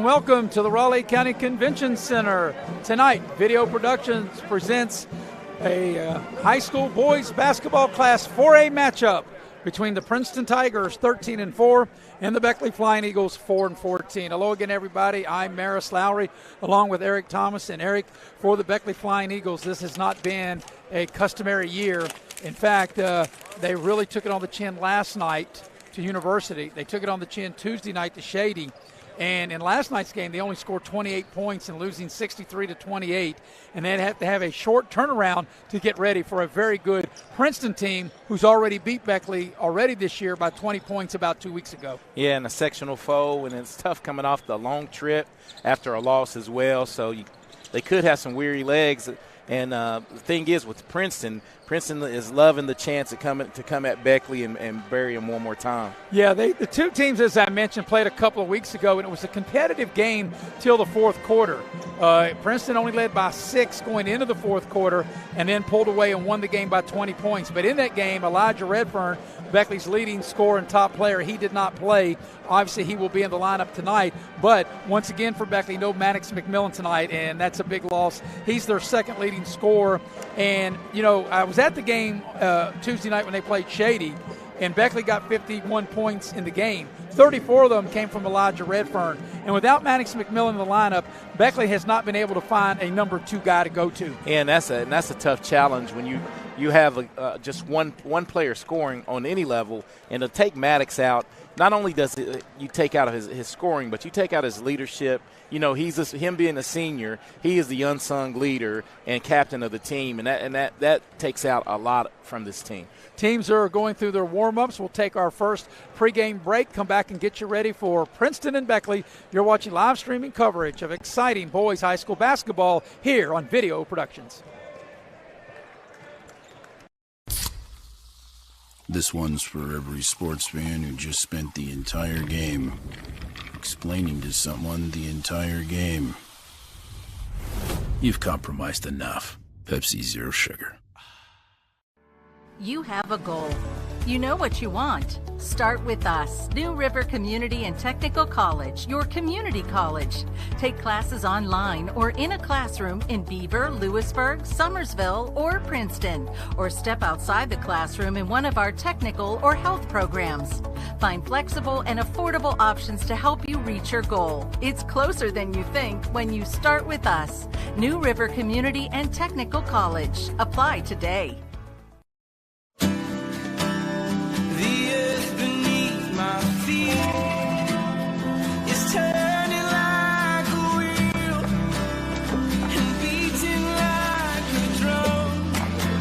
and welcome to the Raleigh County Convention Center. Tonight, Video Productions presents a high school boys basketball Class 4A matchup between the Princeton Tigers, 13-4, and the Beckley Flying Eagles, 4-14. Hello again, everybody. I'm Maris Lowry, along with Eric Thomas. And Eric, for the Beckley Flying Eagles, this has not been a customary year. In fact, they really took it on the chin last night to University. They took it on the chin Tuesday night to Shady. And in last night's game, they only scored 28 points and losing 63-28. And they'd have to have a short turnaround to get ready for a very good Princeton team who's already beat Beckley already this year by 20 points about 2 weeks ago. Yeah, and a sectional foe, and it's tough coming off the long trip after a loss as well. So they could have some weary legs. And the thing is, with Princeton is loving the chance to come at Beckley and bury him one more time. Yeah, the two teams, as I mentioned, played a couple of weeks ago, and it was a competitive game till the fourth quarter. Princeton only led by 6 going into the fourth quarter and then pulled away and won the game by 20 points. But in that game, Elijah Redfern, Beckley's leading scorer and top player, he did not play. Obviously, he will be in the lineup tonight. But once again for Beckley, no Maddox McMillan tonight, and that's a big loss. He's their second leading scorer. And, you know, I was at the game Tuesday night when they played Shady, and Beckley got 51 points in the game. 34 of them came from Elijah Redfern. And without Maddox McMillan in the lineup, Beckley has not been able to find a number 2 guy to go to. And that's a tough challenge when you have just one player scoring on any level, and to take Maddox out, not only does you take out his scoring, but you take out his leadership. You know, him being a senior, he is the unsung leader and captain of the team, and that takes out a lot from this team. Teams are going through their warm-ups. We'll take our first pregame break, come back and get you ready for Princeton and Beckley. You're watching live streaming coverage of exciting boys high school basketball here on Video Productions. This one's for every sports fan who just spent the entire game explaining to someone the entire game. You've compromised enough. Pepsi Zero Sugar. You have a goal. You know what you want. Start with us. New River Community and Technical College, your community college. Take classes online or in a classroom in Beaver, Lewisburg, Summersville, or Princeton, or step outside the classroom in one of our technical or health programs. Find flexible and affordable options to help you reach your goal. It's closer than you think when you start with us. New River Community and Technical College. Apply today.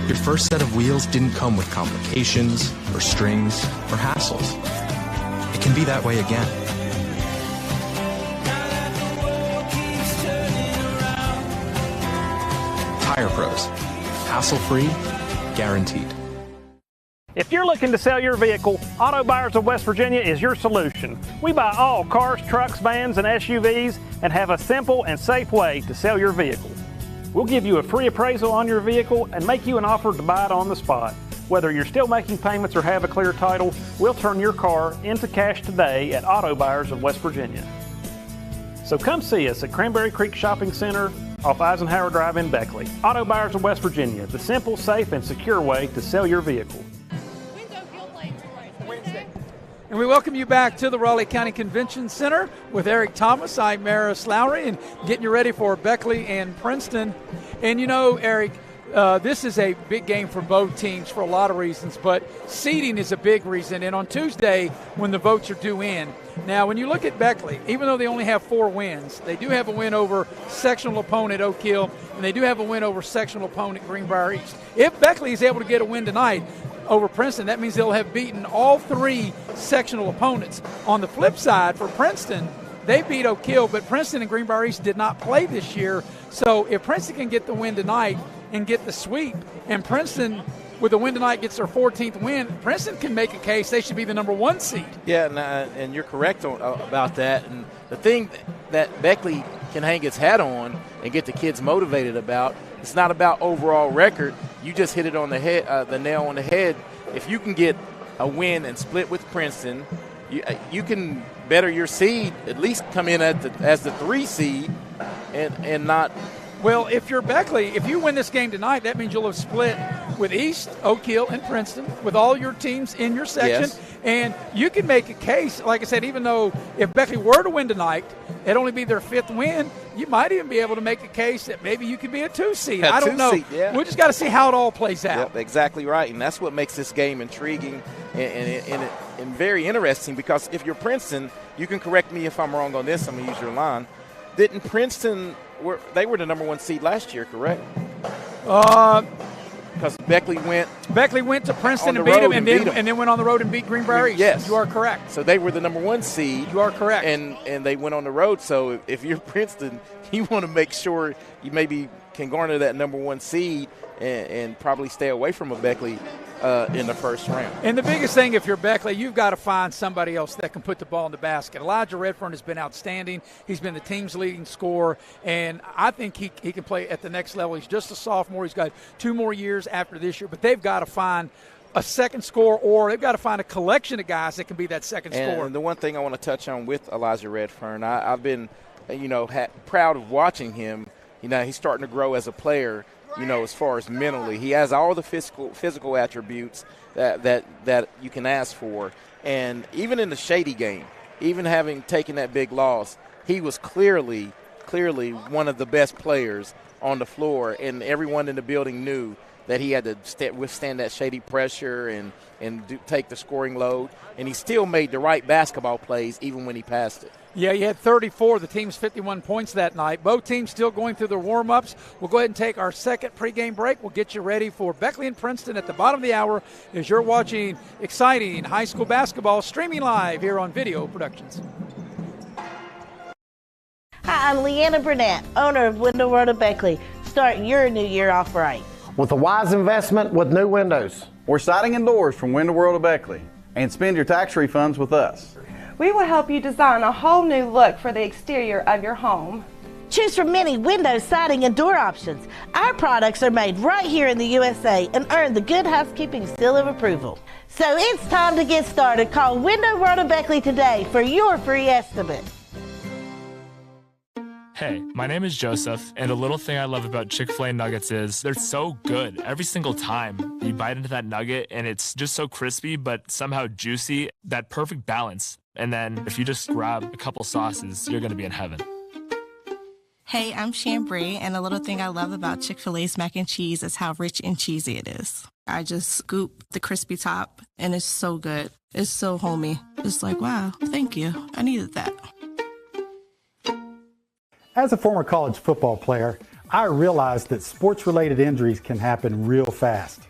Your first set of wheels didn't come with complications, or strings, or hassles. It can be that way again. Tire Pros. Hassle-free, guaranteed. If you're looking to sell your vehicle, Auto Buyers of West Virginia is your solution. We buy all cars, trucks, vans, and SUVs and have a simple and safe way to sell your vehicle. We'll give you a free appraisal on your vehicle and make you an offer to buy it on the spot. Whether you're still making payments or have a clear title, we'll turn your car into cash today at Auto Buyers of West Virginia. So come see us at Cranberry Creek Shopping Center off Eisenhower Drive in Beckley. Auto Buyers of West Virginia, the simple, safe, and secure way to sell your vehicle. And we welcome you back to the Raleigh County Convention Center with Eric Thomas. I'm Maris Lowry, and getting you ready for Beckley and Princeton. And you know, Eric, this is a big game for both teams for a lot of reasons, but seeding is a big reason. And on Tuesday, when the votes are due in. Now, when you look at Beckley, even though they only have 4 wins, they do have a win over sectional opponent Oak Hill, and they do have a win over sectional opponent Greenbrier East. If Beckley is able to get a win tonight over Princeton, that means they'll have beaten all 3 sectional opponents. On the flip side, for Princeton, they beat Oak Hill, but Princeton and Greenbrier East did not play this year. So if Princeton can get the win tonight and get the sweep, and Princeton with a win tonight gets their 14th win, Princeton can make a case they should be the number 1 seed. Yeah, and you're correct about that. And the thing that Beckley can hang its hat on and get the kids motivated about, it's not about overall record. You just hit it on the head, the nail on the head. If you can get a win and split with Princeton, you can better your seed, at least come in as the 3 seed and not. Well, if you're Beckley, if you win this game tonight, that means you'll have split with East, Oak Hill, and Princeton with all your teams in your section. Yes. And you can make a case, like I said, even though if Beckley were to win tonight, it'd only be their 5th win, you might even be able to make a case that maybe you could be a 2 seed. I don't know. Yeah. We just got to see how it all plays out. Yep, exactly right. And that's what makes this game intriguing and very interesting, because if you're Princeton, you can correct me if I'm wrong on this. I'm going to use your line. Didn't Princeton – they were the number 1 seed last year, correct? Because Beckley went to Princeton and beat them, and then went on the road and beat Greenbrier East. Yes. You are correct. So they were the number 1 seed. You are correct. And they went on the road. So if you're Princeton, you want to make sure you maybe can garner that number 1 seed and probably stay away from a Beckley in the first round. And the biggest thing, if you're Beckley, you've got to find somebody else that can put the ball in the basket. Elijah Redfern has been outstanding. He's been the team's leading scorer, and I think he can play at the next level. He's just a sophomore. He's got 2 more years after this year, but they've got to find a second scorer, or they've got to find a collection of guys that can be that second scorer. And the one thing I want to touch on with Elijah Redfern, I've been, proud of watching him. He's starting to grow as a player. As far as mentally, he has all the physical attributes that you can ask for. And even in the Shady game, even having taken that big loss, he was clearly one of the best players on the floor, and everyone in the building knew that he had to withstand that Shady pressure and take the scoring load. And he still made the right basketball plays even when he passed it. Yeah, he had 34, the team's 51 points that night. Both teams still going through their warm-ups. We'll go ahead and take our second pregame break. We'll get you ready for Beckley and Princeton at the bottom of the hour as you're watching exciting high school basketball streaming live here on Video Productions. Hi, I'm Leanna Burnett, owner of Window World of Beckley. Start your new year off right. With a wise investment with new windows. Or siding and doors from Window World of Beckley. And spend your tax refunds with us. We will help you design a whole new look for the exterior of your home. Choose from many window, siding, and door options. Our products are made right here in the USA and earn the Good Housekeeping seal of approval. So it's time to get started. Call Window World of Beckley today for your free estimate. Hey, my name is Joseph, and a little thing I love about Chick-fil-A nuggets is they're so good every single time. You bite into that nugget, and it's just so crispy, but somehow juicy, that perfect balance. And then if you just grab a couple sauces, you're going to be in heaven. Hey, I'm Chambray, and a little thing I love about Chick-fil-A's mac and cheese is how rich and cheesy it is. I just scoop the crispy top, and it's so good. It's so homey. It's like, wow, thank you. I needed that. As a former college football player, I realized that sports-related injuries can happen real fast.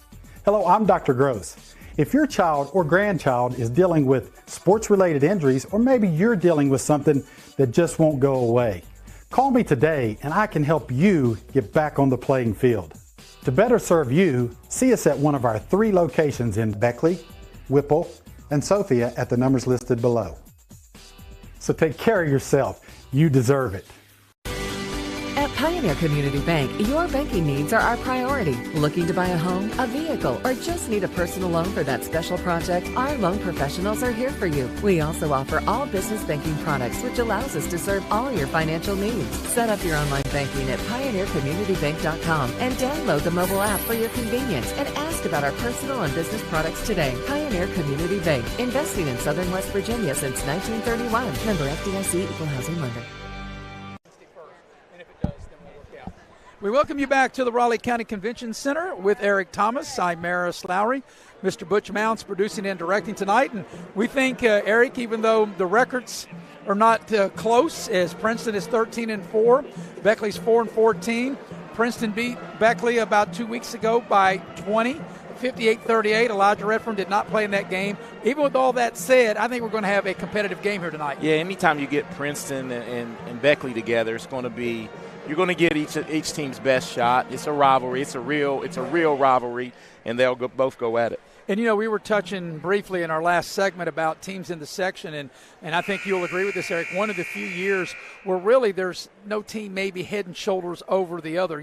Hello, I'm Dr. Gross. If your child or grandchild is dealing with sports-related injuries, or maybe you're dealing with something that just won't go away, call me today and I can help you get back on the playing field. To better serve you, see us at one of our 3 locations in Beckley, Whipple, and Sophia at the numbers listed below. So take care of yourself. You deserve it. At Pioneer Community Bank, your banking needs are our priority. Looking to buy a home, a vehicle, or just need a personal loan for that special project? Our loan professionals are here for you. We also offer all business banking products, which allows us to serve all your financial needs. Set up your online banking at pioneercommunitybank.com and download the mobile app for your convenience and ask about our personal and business products today. Pioneer Community Bank, investing in Southern West Virginia since 1931. Member FDIC, Equal Housing Lender. We welcome you back to the Raleigh County Convention Center with Eric Thomas. I'm Maris Lowry. Mr. Butch Mounts producing and directing tonight. And we think, Eric, even though the records are not close, as Princeton is 13-4, Beckley's 4-14. Princeton beat Beckley about 2 weeks ago by 20, 58-38. Elijah Redfern did not play in that game. Even with all that said, I think we're going to have a competitive game here tonight. Yeah, anytime you get Princeton and Beckley together, it's going to be – you're going to get each team's best shot. It's a rivalry. It's a real rivalry, and they'll both go at it. And, we were touching briefly in our last segment about teams in the section, and I think you'll agree with this, Eric, one of the few years where really there's no team maybe head and shoulders over the other.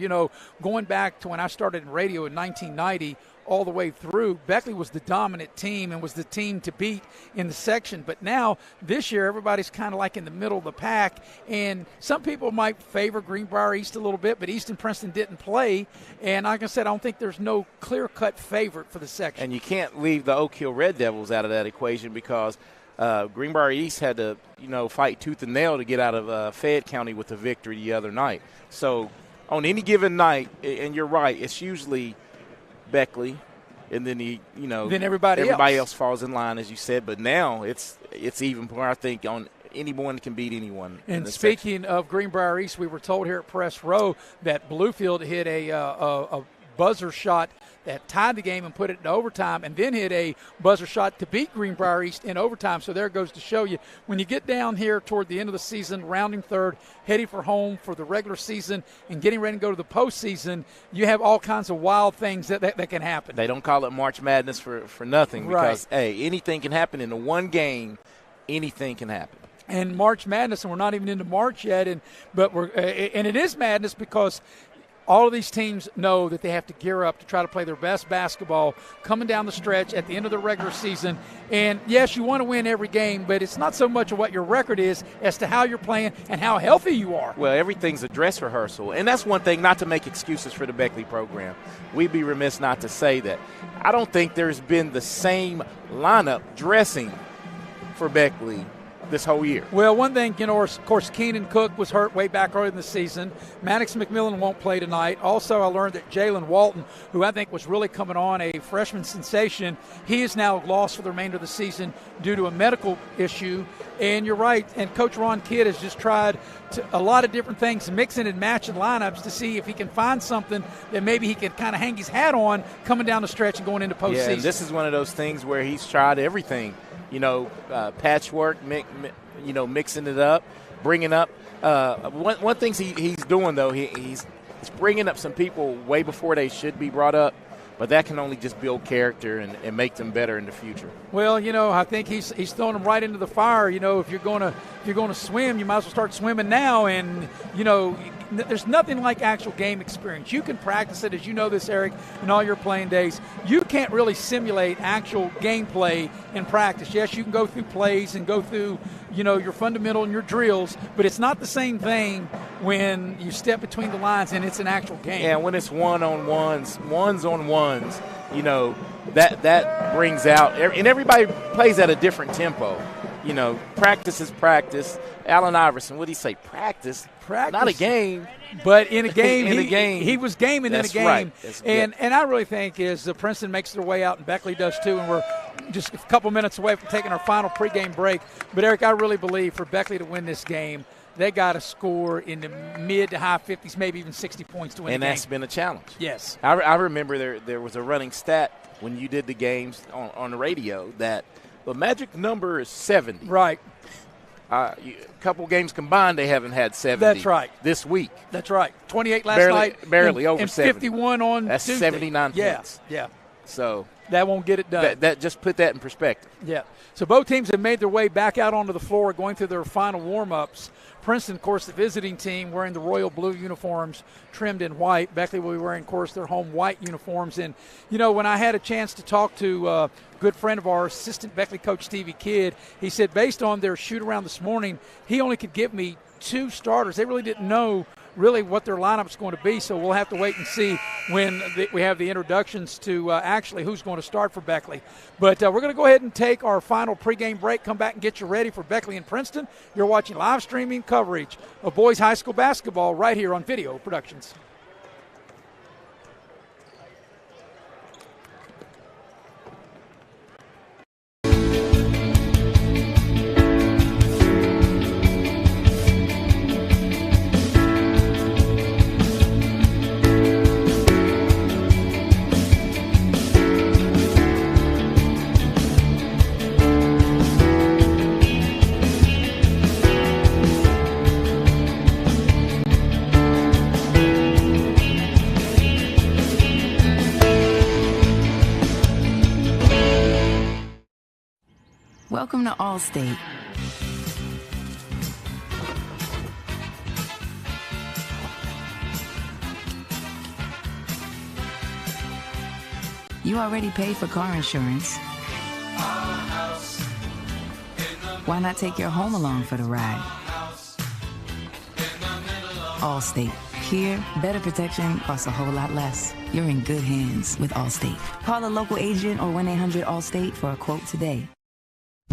Going back to when I started in radio in 1990, all the way through, Beckley was the dominant team and was the team to beat in the section. But now, this year, everybody's kind of like in the middle of the pack, and some people might favor Greenbrier East a little bit, but East and Princeton didn't play. And like I said, I don't think there's no clear-cut favorite for the section. And you can't leave the Oak Hill Red Devils out of that equation because Greenbrier East had to, fight tooth and nail to get out of Fayette County with a victory the other night. So on any given night, and you're right, it's usually Beckley, and then then everybody else falls in line, as you said. But now it's even more. I think on anyone can beat anyone. And speaking of Greenbrier East, we were told here at Press Row that Bluefield hit a buzzer shot that tied the game and put it into overtime, and then hit a buzzer shot to beat Greenbrier East in overtime. So there goes to show you, when you get down here toward the end of the season, rounding third, heading for home for the regular season and getting ready to go to the postseason, you have all kinds of wild things that can happen. They don't call it March Madness for nothing because, right. Hey, anything can happen in the one game. Anything can happen. And March Madness, and we're not even into March yet, and it is madness because all of these teams know that they have to gear up to try to play their best basketball coming down the stretch at the end of the regular season. And, yes, you want to win every game, but it's not so much of what your record is as to how you're playing and how healthy you are. Well, everything's a dress rehearsal. And that's one thing, not to make excuses for the Beckley program. We'd be remiss not to say that. I don't think there's been the same lineup dressing for Beckley this whole year. Well, one thing, of course, Keenan Cook was hurt way back early in the season. Maddox McMillan won't play tonight. Also, I learned that Jalen Walton, who I think was really coming on, a freshman sensation, he is now lost for the remainder of the season due to a medical issue. And you're right, and Coach Ron Kidd has just tried a lot of different things, mixing and matching lineups to see if he can find something that maybe he can kind of hang his hat on coming down the stretch and going into postseason. Yeah, and this is one of those things where he's tried everything. Patchwork, mixing it up, bringing up. One thing he's doing, though, he's bringing up some people way before they should be brought up, but that can only just build character and make them better in the future. Well, I think he's throwing them right into the fire. If you're going to swim, you might as well start swimming now. And there's nothing like actual game experience. You can practice it, as you know this, Eric, in all your playing days. You can't really simulate actual gameplay in practice. Yes, you can go through plays and go through, your fundamental and your drills, but it's not the same thing when you step between the lines and it's an actual game. Yeah, when it's ones-on-ones, that brings out, and everybody plays at a different tempo. Practice is practice. Allen Iverson, what did he say? Practice, not a game. But in a game, he was gaming in a game. Right. And I really think as Princeton makes their way out, and Beckley does too, and we're just a couple minutes away from taking our final pregame break. But, Eric, I really believe for Beckley to win this game, they got to score in the mid to high 50s, maybe even 60 points to win the game. And that's been a challenge. Yes. I remember there was a running stat when you did the games on the radio that the magic number is 70. Right. A couple games combined, they haven't had 70. That's right. This week. That's right. 28 last night. Barely over and 70. 51 on That's Tuesday. 79 points. Yeah. So that won't get it done. That just put that in perspective. Yeah. So both teams have made their way back out onto the floor, going through their final warm-ups. Princeton, of course, the visiting team, wearing the royal blue uniforms trimmed in white. Beckley will be wearing, of course, their home white uniforms. And, when I had a chance to talk to a good friend of ours, assistant Beckley coach Stevie Kidd, he said based on their shoot-around this morning, he only could give me 2 starters. They really didn't know really what their lineup's going to be, so we'll have to wait and see when we have the introductions to actually who's going to start for Beckley. But we're going to go ahead and take our final pregame break, come back and get you ready for Beckley and Princeton. You're watching live streaming coverage of boys high school basketball right here on Video Productions. Welcome to Allstate. You already paid for car insurance. Why not take your home along for the ride? Allstate. Here, better protection costs a whole lot less. You're in good hands with Allstate. Call a local agent or 1-800-ALLSTATE for a quote today.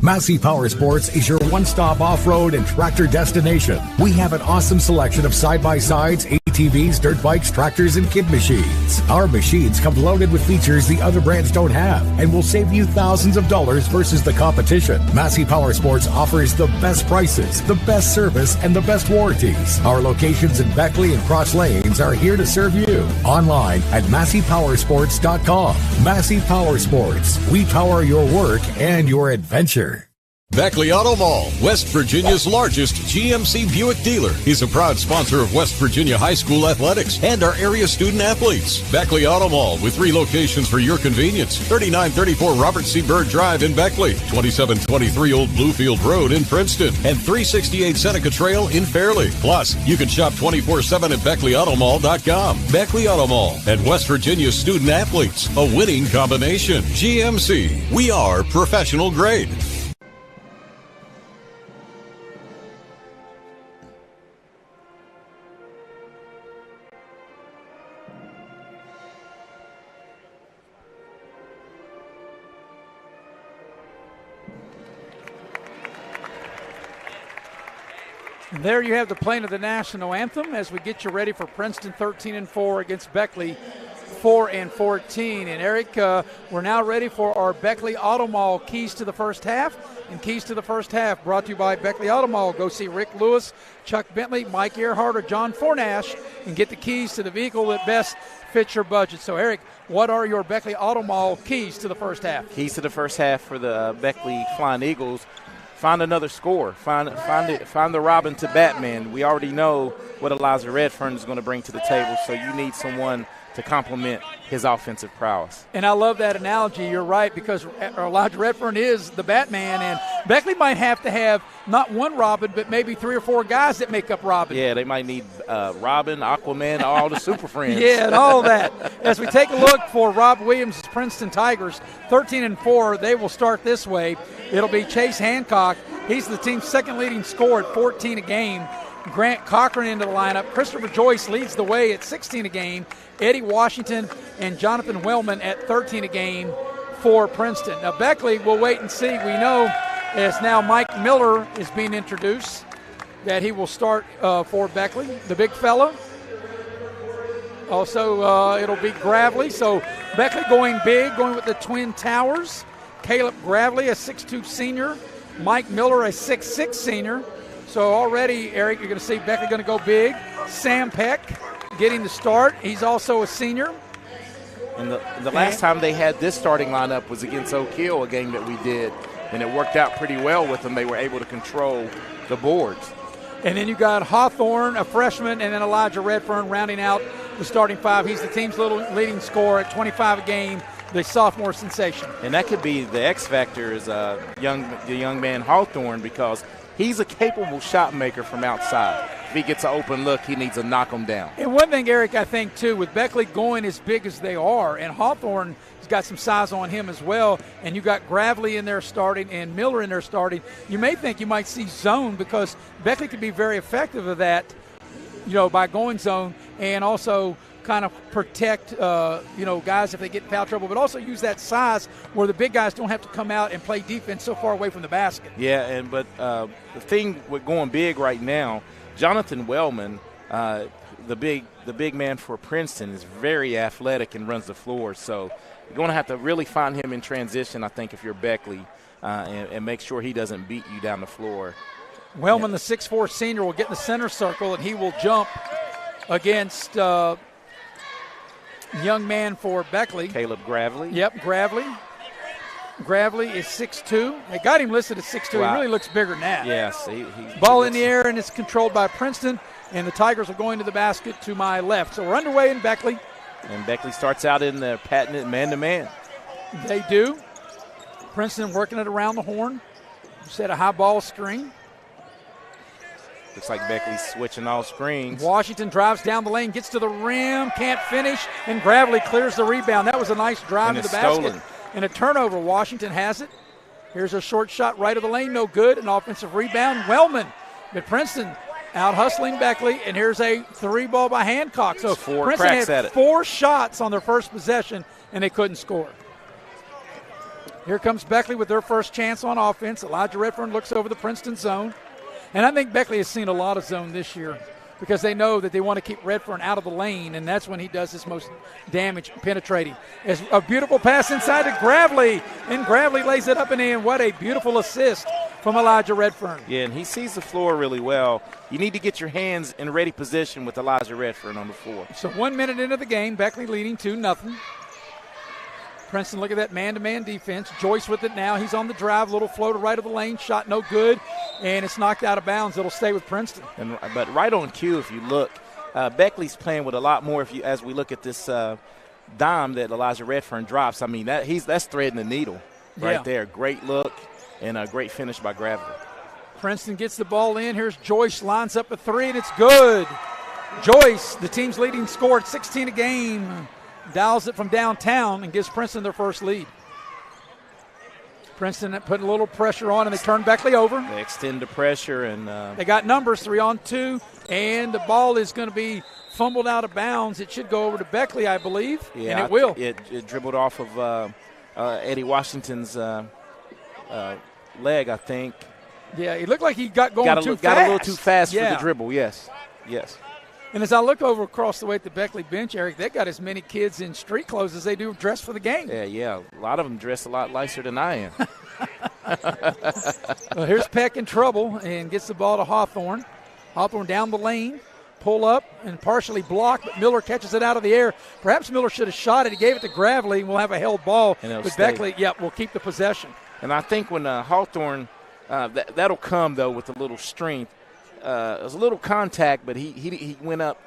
Massey Power Sports is your one-stop off-road and tractor destination. We have an awesome selection of side-by-sides, ATVs, dirt bikes, tractors, and kid machines. Our machines come loaded with features the other brands don't have and will save you thousands of dollars versus the competition. Massey Power Sports offers the best prices, the best service, and the best warranties. Our locations in Beckley and Cross Lanes are here to serve you. Online at MasseyPowersports.com. Massey Power Sports. We power your work and your adventure. Beckley Auto Mall, West Virginia's largest GMC Buick dealer, is a proud sponsor of West Virginia High School athletics and our area student athletes. Beckley Auto Mall, with 3 locations for your convenience: 3934 Robert C. Byrd Drive in Beckley, 2723 Old Bluefield Road in Princeton, and 368 Seneca Trail in Fairleigh. Plus, you can shop 24/7 at BeckleyAutomall.com. Beckley Auto Mall and West Virginia's student athletes, a winning combination. GMC, we are professional grade. And there you have the playing of the national anthem as we get you ready for Princeton 13-4 against Beckley 4-14. And Eric, we're now ready for our Beckley Auto Mall keys to the first half. And keys to the first half brought to you by Beckley Auto Mall. Go see Rick Lewis, Chuck Bentley, Mike Earhart, or John Fornash and get the keys to the vehicle that best fits your budget. So, Eric, what are your Beckley Auto Mall keys to the first half? Keys to the first half for the Beckley Flying Eagles. Find another score. Find the Robin to Batman. We already know what Elijah Redfern is going to bring to the table, so you need someone to complement his offensive prowess. And I love that analogy. You're right, because Elijah Redfern is the Batman, and Beckley might have to have not one Robin, but maybe 3 or 4 guys that make up Robin. Yeah, they might need Robin, Aquaman, all the Super Friends. Yeah, and all that. As we take a look for Rob Williams' Princeton Tigers, 13-4, they will start this way. It'll be Chase Hancock. He's the team's second leading scorer at 14 a game. Grant Cochran into the lineup. Christopher Joyce leads the way at 16 a game. Eddie Washington and Jonathan Wellman at 13 a game for Princeton. Now, Beckley, we'll wait and see. We know as now Mike Miller is being introduced that he will start for Beckley, the big fella. Also, it'll be Gravely. So Beckley going big, going with the Twin Towers. Caleb Gravely, a 6'2 senior. Mike Miller, a 6'6 senior. So already, Eric, you're going to see Beckley going to go big. Sam Peck getting the start. He's also a senior. And the last time they had this starting lineup was against Oak Hill, a game that we did, and it worked out pretty well with them. They were able to control the boards. And then you got Hawthorne, a freshman, and then Elijah Redfern rounding out the starting 5. He's the team's leading scorer at 25 a game, the sophomore sensation. And that could be the X factor is the young man Hawthorne, because he's a capable shot maker from outside. If he gets an open look, he needs to knock him down. And one thing, Eric, I think, too, with Beckley going as big as they are, and Hawthorne has got some size on him as well, and you got Gravely in there starting and Miller in there starting, you may think you might see zone, because Beckley could be very effective at that, by going zone, and also kind of protect, guys if they get in foul trouble, but also use that size where the big guys don't have to come out and play defense so far away from the basket. Yeah, but the thing with going big right now, Jonathan Wellman, the big man for Princeton, is very athletic and runs the floor. So you're going to have to really find him in transition, I think, if you're Beckley, and make sure he doesn't beat you down the floor. Wellman, the 6'4 senior, will get in the center circle, and he will jump against young man for Beckley. Caleb Gravely. Yep, Gravely. Gravely is 6'2". They got him listed at 6'2". Wow. He really looks bigger than that. Yes. Ball in the air, and it's controlled by Princeton, and the Tigers are going to the basket to my left. So we're underway in Beckley. And Beckley starts out in the patented man-to-man. They do. Princeton working it around the horn. Set a high ball screen. Looks like Beckley's switching all screens. Washington drives down the lane, gets to the rim, can't finish, and Gravely clears the rebound. That was a nice drive to the basket. Stolen. And a turnover. Washington has it. Here's a short shot right of the lane, no good. An offensive rebound. Wellman. But Princeton out hustling Beckley, and here's a 3-ball by Hancock. So Princeton had 4 shots on their first possession, and they couldn't score. Here comes Beckley with their first chance on offense. Elijah Redfern looks over the Princeton zone. And I think Beckley has seen a lot of zone this year because they know that they want to keep Redfern out of the lane, and that's when he does his most damage penetrating. It's a beautiful pass inside to Gravely, and Gravely lays it up and in. What a beautiful assist from Elijah Redfern. Yeah, and he sees the floor really well. You need to get your hands in ready position with Elijah Redfern on the floor. So 1 minute into the game, Beckley leading 2-0. Princeton, look at that man-to-man defense. Joyce with it now. He's on the drive, little floater right of the lane, shot no good, and it's knocked out of bounds. It'll stay with Princeton. But right on cue, if you look, Beckley's playing with a lot more. As we look at this dime that Elijah Redfern drops, I mean that's threading the needle right there. Great look and a great finish by Gravely. Princeton gets the ball in. Here's Joyce, lines up a 3, and it's good. Joyce, the team's leading scorer at 16 a game, dials it from downtown and gives Princeton their first lead. Princeton put a little pressure on, and they turn Beckley over. They extend the pressure, and they got numbers 3-on-2, and the ball is going to be fumbled out of bounds. It should go over to Beckley, I believe, and it will. It dribbled off of Eddie Washington's leg, I think. Yeah, it looked like he got too fast. Got a little too fast for the dribble, yes. And as I look over across the way at the Beckley bench, Eric, they got as many kids in street clothes as they do dressed for the game. Yeah. A lot of them dress a lot nicer than I am. Well, here's Peck in trouble and gets the ball to Hawthorne. Hawthorne down the lane, pull up and partially blocked, but Miller catches it out of the air. Perhaps Miller should have shot it. He gave it to Gravely, and we'll have a held ball. But Beckley, will keep the possession. And I think when Hawthorne, that'll come, though, with a little strength. It was a little contact, but he went up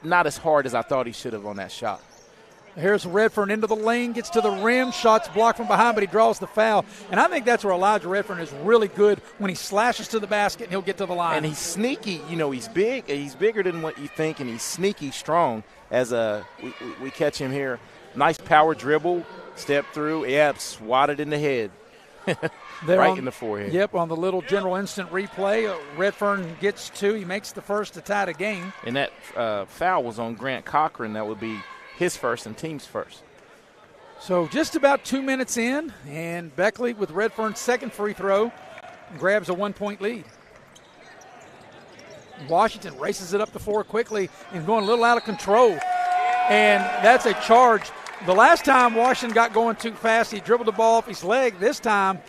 not as hard as I thought he should have on that shot. Here's Redfern into the lane, gets to the rim, shots blocked from behind, but he draws the foul. And I think that's where Elijah Redfern is really good, when he slashes to the basket and he'll get to the line. And he's sneaky. He's big. He's bigger than what you think, and he's sneaky strong. As we catch him here. Nice power dribble, step through, swatted in the head. Right in the forehead. Yep, on the little general instant replay, Redfern gets 2. He makes the first to tie the game. And that foul was on Grant Cochran. That would be his first and team's first. So just about 2 minutes in, and Beckley with Redfern's second free throw grabs a 1-point lead. Washington races it up the floor quickly and going a little out of control. And that's a charge. The last time Washington got going too fast, he dribbled the ball off his leg. This time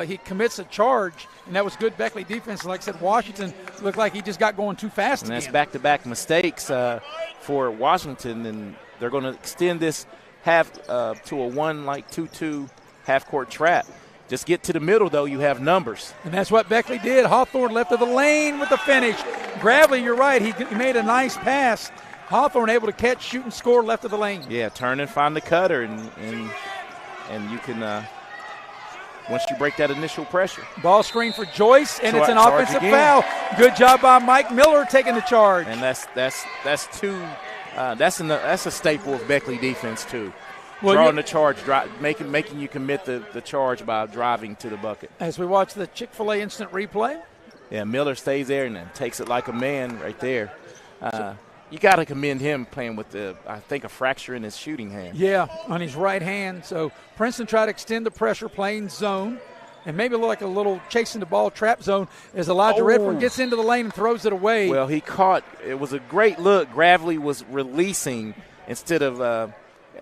he commits a charge, and that was good Beckley defense. Like I said, Washington looked like he just got going too fast again. And that's back-to-back mistakes for Washington, and they're going to extend this half to a 2-2 half-court trap. Just get to the middle, though. You have numbers. And that's what Beckley did. Hawthorne left of the lane with the finish. Gravely, you're right. He made a nice pass. Hawthorne able to catch, shoot, and score left of the lane. Yeah, turn and find the cutter, and you can once you break that initial pressure. Ball screen for Joyce, and it's an offensive foul. Good job by Mike Miller taking the charge. And that's a staple of Beckley defense too. Well, drawing the charge, making you commit the charge by driving to the bucket. As we watch the Chick-fil-A instant replay. Yeah, Miller stays there and then takes it like a man right there. You got to commend him playing with I think a fracture in his shooting hand. Yeah, on his right hand. So Princeton tried to extend the pressure, playing zone, and maybe look like a little chasing the ball trap zone as Elijah Redfern gets into the lane and throws it away. Well, it was a great look. Gravely was releasing instead of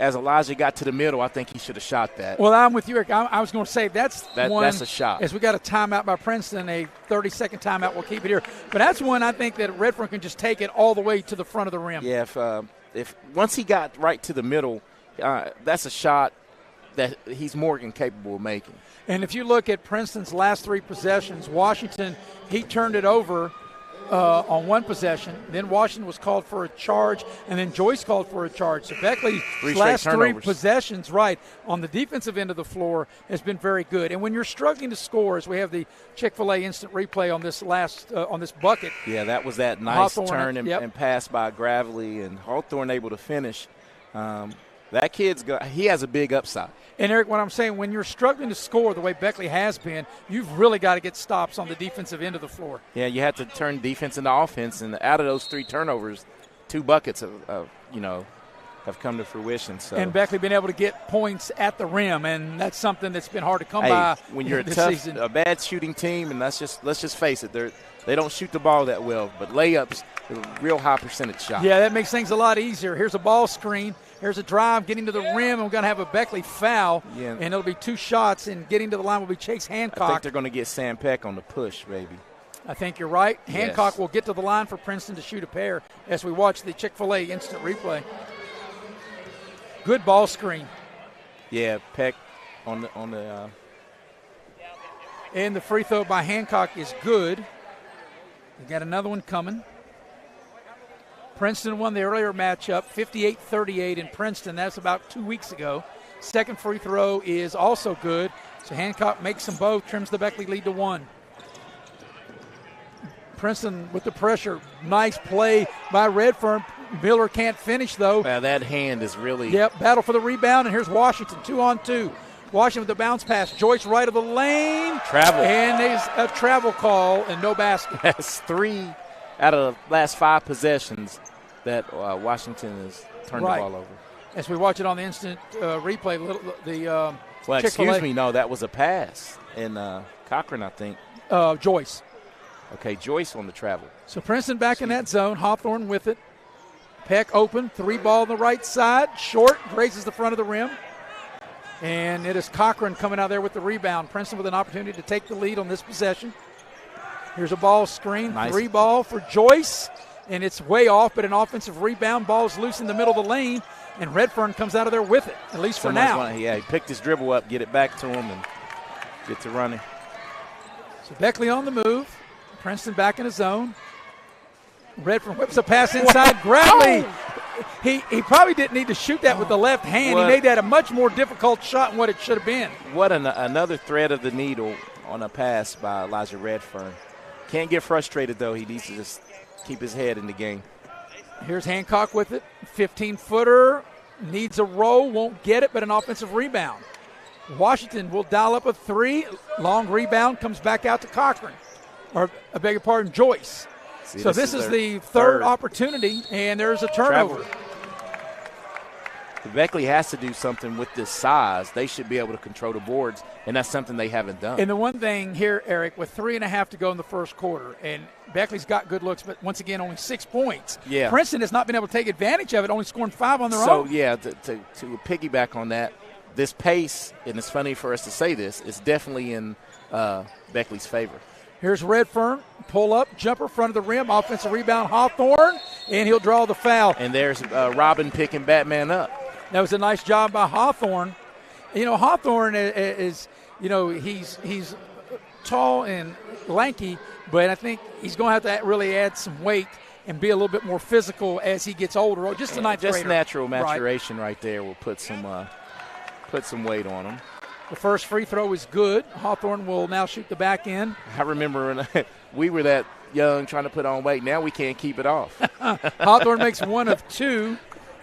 as Elijah got to the middle, I think he should have shot that. Well, I'm with you, Eric. I was going to say that's a shot. As we got a timeout by Princeton, a 30-second timeout. We'll keep it here. But that's one I think that Redfern can just take it all the way to the front of the rim. Yeah, if once he got right to the middle, that's a shot that he's more than capable of making. And if you look at Princeton's last 3 possessions, Washington, he turned it over on one possession. Then Washington was called for a charge, and then Joyce called for a charge. So Beckley's last 3 possessions, right, on the defensive end of the floor has been very good. And when you're struggling to score, as we have the Chick-fil-A instant replay on this on this bucket. Yeah, that was that nice Hawthorne, turn and pass by Gravely, and Hawthorne able to finish. That kid's he has a big upside. And, Eric, what I'm saying, when you're struggling to score the way Beckley has been, you've really got to get stops on the defensive end of the floor. Yeah, you have to turn defense into offense, and out of those 3 turnovers, 2 buckets have come to fruition. So. And Beckley been able to get points at the rim, and that's something that's been hard to come by when you're this season. A bad shooting team, and let's just face it, they don't shoot the ball that well, but layups are a real high percentage shot. Yeah, that makes things a lot easier. Here's a ball screen. Here's a drive getting to the rim, and we're going to have a Beckley foul, and it'll be 2 shots, and getting to the line will be Chase Hancock. I think they're going to get Sam Peck on the push, baby. I think you're right. Yes. Hancock will get to the line for Princeton to shoot a pair as we watch the Chick-fil-A instant replay. Good ball screen. Yeah, Peck on the and the free throw by Hancock is good. We got another one coming. Princeton won the earlier matchup, 58-38 in Princeton. That's about 2 weeks ago. Second free throw is also good. So Hancock makes them both, trims the Beckley lead to 1. Princeton with the pressure. Nice play by Redfern. Miller can't finish, though. Yeah, that hand is really. Yep, battle for the rebound, and here's Washington, 2-on-2. Washington with the bounce pass. Joyce right of the lane. Travel. And there's a travel call and no basket. That's 3 out of the last 5 possessions that Washington has turned the ball over. As we watch it on the instant replay, well, excuse me, no, that was a pass. And Cochran, I think. Joyce. Okay, Joyce on the travel. So Princeton back in that zone. Hawthorne with it. Peck open. 3 ball on the right side. Short. Grazes the front of the rim. And it is Cochran coming out there with the rebound. Princeton with an opportunity to take the lead on this possession. Here's a ball screen. Nice. 3 ball for Joyce. And it's way off, but an offensive rebound. Ball's loose in the middle of the lane, and Redfern comes out of there with it, at least for now. He picked his dribble up, get it back to him, and get to running. So Beckley on the move. Princeton back in his zone. Redfern whips a pass inside. Gravely. He probably didn't need to shoot that with the left hand. He made that a much more difficult shot than what it should have been. What another thread of the needle on a pass by Elijah Redfern. Can't get frustrated, though. He needs to just keep his head in the game. Here's Hancock with it. 15-footer. Needs a roll. Won't get it, but an offensive rebound. Washington will dial up a 3. Long rebound. Comes back out to Cochran. Or, I beg your pardon, Joyce. So this is the third opportunity, and there's a turnover. Beckley has to do something with this size. They should be able to control the boards, and that's something they haven't done. And the one thing here, Eric, with 3.5 to go in the first quarter, and Beckley's got good looks, but once again, only 6 points. Yeah. Princeton has not been able to take advantage of it, only scoring 5 on their So, own. yeah, to piggyback on that, this pace, and it's funny for us to say this, is definitely in Beckley's favor. Here's Redfern, pull up, jumper, front of the rim, offensive rebound, Hawthorne, and he'll draw the foul. And there's Robin picking Batman up. That was a nice job by Hawthorne. You know, Hawthorne is he's tall and lanky, but I think he's going to have to really add some weight and be a little bit more physical as he gets older. Just a ninth grader. Just natural maturation right there will put some weight on him. The first free throw is good. Hawthorne will now shoot the back end. I remember when we were that young trying to put on weight. Now we can't keep it off. Hawthorne makes 1 of 2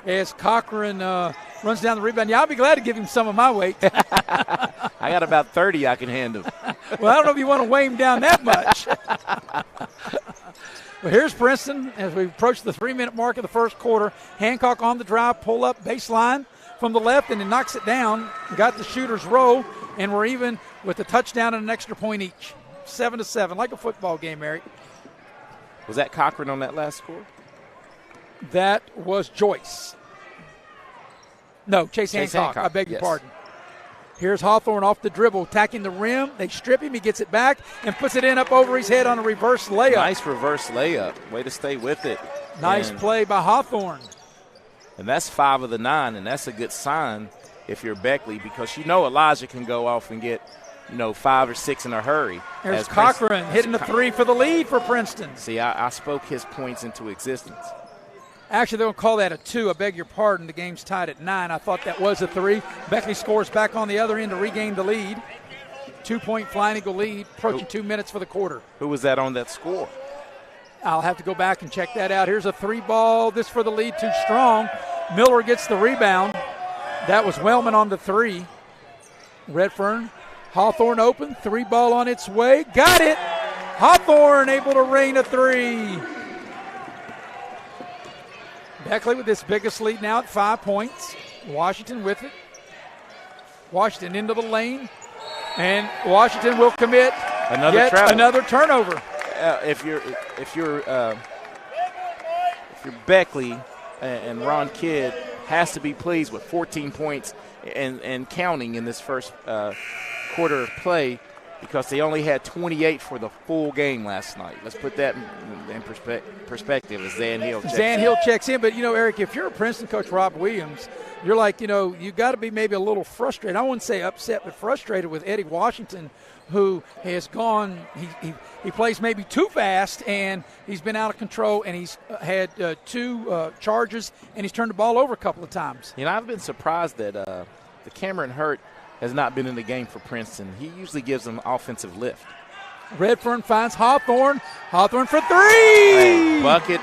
as Cochran runs down the rebound. Yeah, I'll be glad to give him some of my weight. I got about 30 I can handle. Well, I don't know if you want to weigh him down that much. Well, here's Princeton as we approach the 3-minute mark of the first quarter. Hancock on the drive, pull up, baseline from the left, and he knocks it down. Got the shooter's roll, and we're even with a touchdown and an extra point each. 7-7, like a football game, Eric. Was that Cochran on that last score? That was Joyce. No, Chase Hancock. I beg your pardon. Here's Hawthorne off the dribble, attacking the rim. They strip him. He gets it back and puts it in up over his head on a reverse layup. Nice reverse layup. Way to stay with it. Nice play by Hawthorne. And that's 5 of the 9, and that's a good sign if you're Beckley, because you know Elijah can go off and get 5 or 6 in a hurry. There's Cochran hitting the three for the lead for Princeton. See, I spoke his points into existence. Actually, they'll call that a 2. I beg your pardon. The game's tied at 9. I thought that was a 3. Beckley scores back on the other end to regain the lead. 2-point Flying Eagle lead, approaching 2 minutes for the quarter. Who was that on that score? I'll have to go back and check that out. Here's a 3-ball. This for the lead, too strong. Miller gets the rebound. That was Wellman on the 3. Redfern, Hawthorne open. 3-ball on its way. Got it. Hawthorne able to rain a 3. Beckley with this biggest lead now at 5 points. Washington with it. Washington into the lane. And Washington will commit another turnover. If you're Beckley and Ron Kidd has to be pleased with 14 points and counting in this first quarter of play, because they only had 28 for the full game last night. Let's put that in perspective as Zan Hill checks in. Zan Hill checks in, but, Eric, if you're a Princeton coach, Rob Williams, you're like, you got to be maybe a little frustrated. I wouldn't say upset, but frustrated with Eddie Washington, who has gone, he plays maybe too fast, and he's been out of control, and he's had 2 charges, and he's turned the ball over a couple of times. I've been surprised that the Cameron Hurt has not been in the game for Princeton. He usually gives them offensive lift. Redfern finds Hawthorne. Hawthorne for 3! Hey, bucket,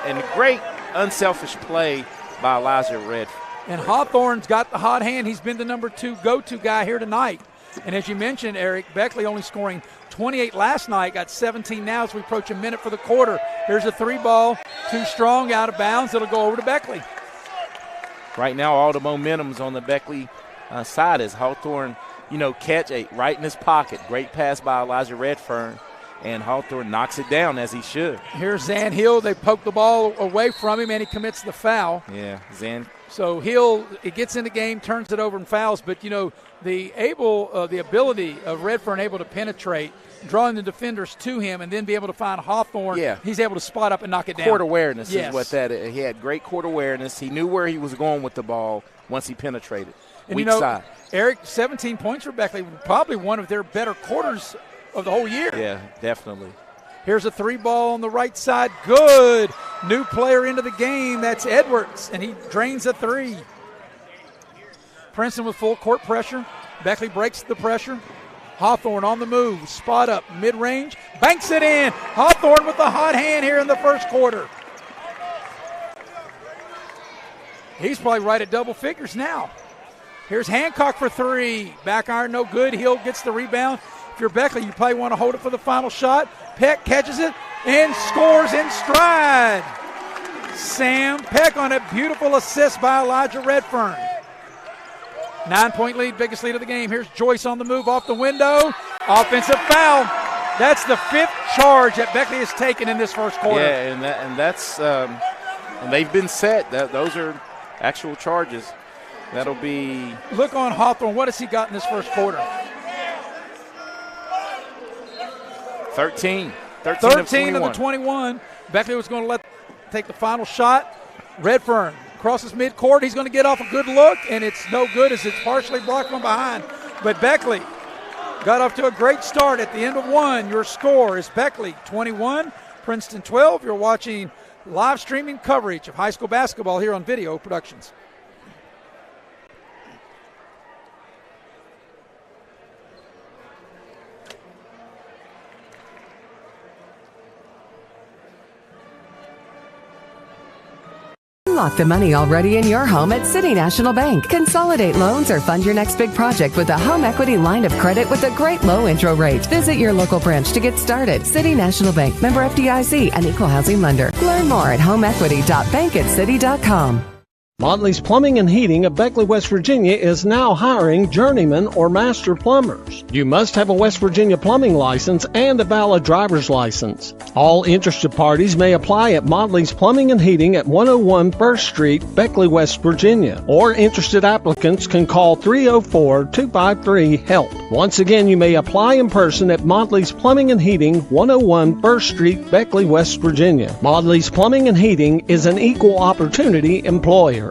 and great unselfish play by Elijah Redfern. And Hawthorne's got the hot hand. He's been the number 2 go-to guy here tonight. And as you mentioned, Eric, Beckley only scoring 28 last night, got 17 now as we approach a minute for the quarter. Here's a 3-ball, too strong, out of bounds. It'll go over to Beckley. Right now, all the momentum's on the Beckley side as Hawthorne, catch right in his pocket. Great pass by Elijah Redfern, and Hawthorne knocks it down as he should. Here's Zan Hill. They poke the ball away from him, and he commits the foul. Yeah, Zan. So Hill, it gets in the game, turns it over and fouls. But, the ability of Redfern able to penetrate, drawing the defenders to him, and then be able to find Hawthorne. Yeah. He's able to spot up and knock it down. Court awareness is what that is. He had great court awareness. He knew where he was going with the ball once he penetrated. And Weak side. Eric, 17 points for Beckley, probably one of their better quarters of the whole year. Yeah, definitely. Here's a 3-ball on the right side. Good. New player into the game. That's Edwards, and he drains a 3. Princeton with full court pressure. Beckley breaks the pressure. Hawthorne on the move. Spot up, mid-range. Banks it in. Hawthorne with the hot hand here in the first quarter. He's probably right at double figures now. Here's Hancock for 3. Back iron, no good. Hill gets the rebound. If you're Beckley, you probably want to hold it for the final shot. Peck catches it and scores in stride. Sam Peck on a beautiful assist by Elijah Redfern. 9-point lead, biggest lead of the game. Here's Joyce on the move off the window. Offensive foul. That's the 5th charge that Beckley has taken in this first quarter. Yeah, and that's and they've been set. Those are actual charges. That'll be. Look on Hawthorne. What has he got in this first quarter? 13 of the 21. Beckley was going to take the final shot. Redfern crosses midcourt. He's going to get off a good look, and it's no good as it's partially blocked from behind. But Beckley got off to a great start at the end of 1. Your score is Beckley 21, Princeton 12. You're watching live streaming coverage of high school basketball here on Video Productions. Unlock the money already in your home at City National Bank. Consolidate loans or fund your next big project with a home equity line of credit with a great low intro rate. Visit your local branch to get started. City National Bank, member FDIC, and equal housing lender. Learn more at homeequity.bankatcity.com. Modley's Plumbing and Heating of Beckley, West Virginia is now hiring journeyman or master plumbers. You must have a West Virginia plumbing license and a valid driver's license. All interested parties may apply at Modley's Plumbing and Heating at 101 First Street, Beckley, West Virginia. Or interested applicants can call 304-253-HELP. Once again, you may apply in person at Modley's Plumbing and Heating, 101 First Street, Beckley, West Virginia. Modley's Plumbing and Heating is an equal opportunity employer.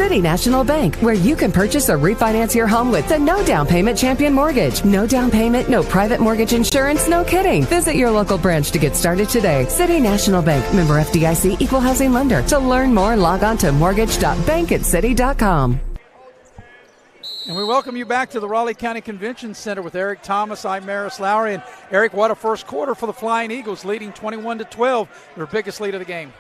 City National Bank, where you can purchase or refinance your home with the no down payment Champion Mortgage. No down payment, no private mortgage insurance, no kidding. Visit your local branch to get started today. City National Bank, member FDIC, equal housing lender. To learn more, log on to mortgage.bankatcity.com. And we welcome you back to the Raleigh County Convention Center with Eric Thomas. I'm Maris Lowry. And Eric, what a first quarter for the Flying Eagles, leading 21-12, their biggest lead of the game.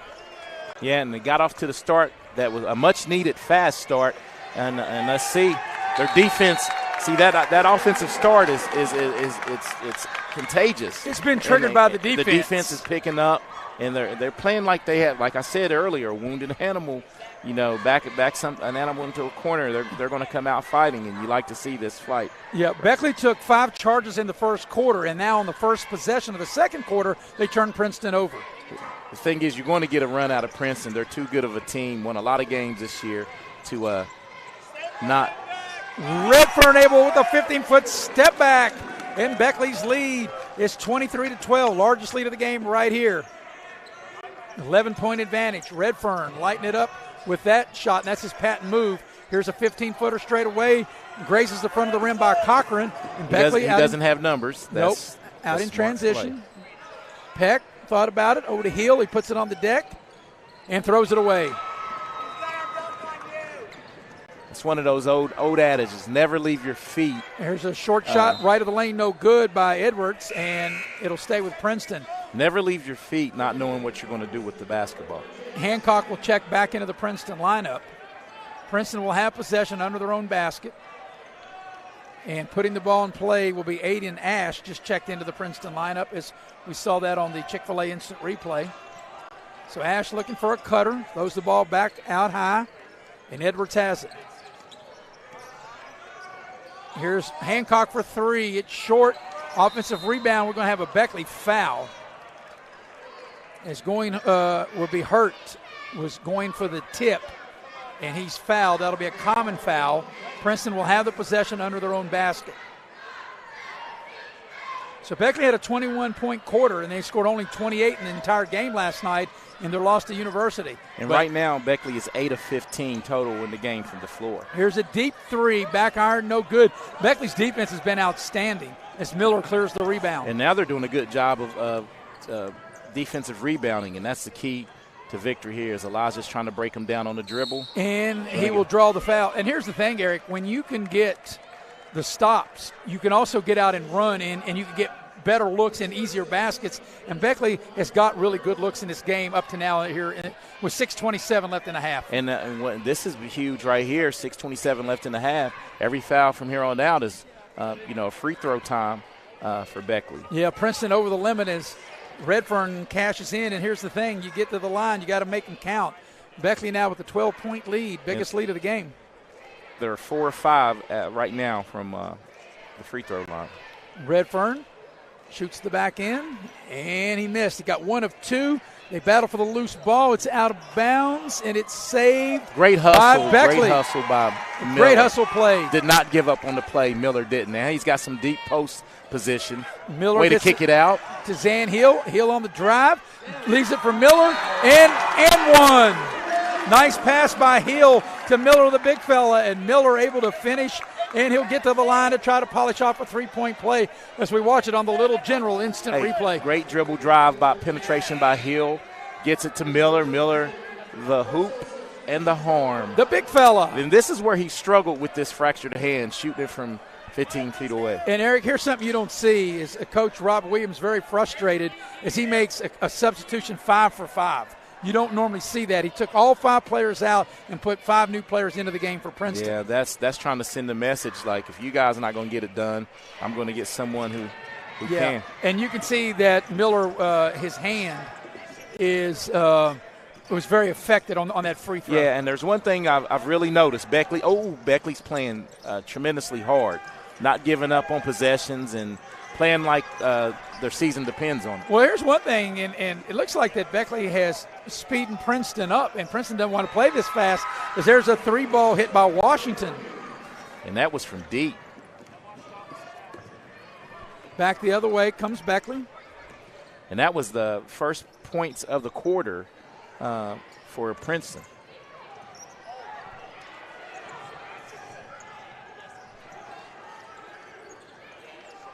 Yeah, and they got off to the start that was a much-needed fast start. And let's see their defense. See that offensive start is it's contagious. It's been triggered by the defense. The defense is picking up, and they're playing like they have, like I said earlier, a wounded animal. You know, back an animal into a corner, they're going to come out fighting, and you like to see this fight. Yeah, Beckley took 5 charges in the first quarter, and now on the first possession of the second quarter, they turned Princeton over. The thing is, you're going to get a run out of Princeton. They're too good of a team, won a lot of games this year to not. Redfern able with a 15-foot step back, and Beckley's lead is 23-12, largest lead of the game right here. 11-point advantage. Redfern lighting it up with that shot, and that's his patent move. Here's a 15-footer straight away. Grazes the front of the rim by Cochran. And Beckley he doesn't have numbers. Nope. Out in transition. Peck thought about it. Over to Hill. He puts it on the deck and throws it away. It's one of those old adages, never leave your feet. There's a short shot right of the lane, no good by Edwards, and it'll stay with Princeton. Never leave your feet not knowing what you're going to do with the basketball. Hancock will check back into the Princeton lineup. Princeton will have possession under their own basket. And putting the ball in play will be Aiden Ash, just checked into the Princeton lineup, as we saw that on the Chick-fil-A instant replay. So Ash looking for a cutter, throws the ball back out high, and Edwards has it. Here's Hancock for 3. It's short. Offensive rebound. We're going to have a Beckley foul. Is going will be hurt. Was going for the tip, and he's fouled. That'll be a common foul. Princeton will have the possession under their own basket. So Beckley had a 21-point quarter, and they scored only 28 in the entire game last night in their loss to University. And right now, Beckley is 8 of 15 total in the game from the floor. Here's a deep 3, back iron, no good. Beckley's defense has been outstanding as Miller clears the rebound. And now they're doing a good job of defensive rebounding, and that's the key to victory here is Elijah's trying to break him down on the dribble. And he will draw the foul. And here's the thing, Eric, when you can get the stops, you can also get out and run, and you can get better looks and easier baskets. And Beckley has got really good looks in this game up to now here with 6:27 left in the half. And this is huge right here, 6:27 left in the half. Every foul from here on out is, a free throw time for Beckley. Yeah, Princeton over the limit as Redfern cashes in, and here's the thing. You get to the line, you got to make them count. Beckley now with a 12-point lead, biggest lead of the game. There are 4 or 5 right now from the free throw line. Redfern shoots the back end, and he missed. He got 1 of 2. They battle for the loose ball. It's out of bounds, and it's saved. Great hustle. By Beckley. Great hustle by Miller. Great hustle play. Did not give up on the play. Miller didn't. Now he's got some deep post position. Miller way to kick it out. To Zan Hill. Hill on the drive. Leaves it for Miller, and one. Nice pass by Hill to Miller, the big fella, and Miller able to finish, and he'll get to the line to try to polish off a 3-point play as we watch it on the Little General instant replay. Great dribble drive by penetration by Hill. Gets it to Miller. Miller, the hoop and the harm. The big fella. And this is where he struggled with this fractured hand, shooting it from 15 feet away. And, Eric, here's something you don't see is Coach Rob Williams very frustrated as he makes a substitution 5 for 5. You don't normally see that. He took all 5 players out and put 5 new players into the game for Princeton. Yeah, that's trying to send a message like, if you guys are not going to get it done, I'm going to get someone who can. And you can see that Miller, his hand was very affected on that free throw. Yeah, and there's one thing I've really noticed. Beckley's playing tremendously hard, not giving up on possessions and playing like their season depends on it. Well, here's one thing, and it looks like that Beckley has speeding Princeton up, and Princeton doesn't want to play this fast because there's a 3-ball hit by Washington. And that was from deep. Back the other way comes Beckley. And that was the first points of the quarter for Princeton.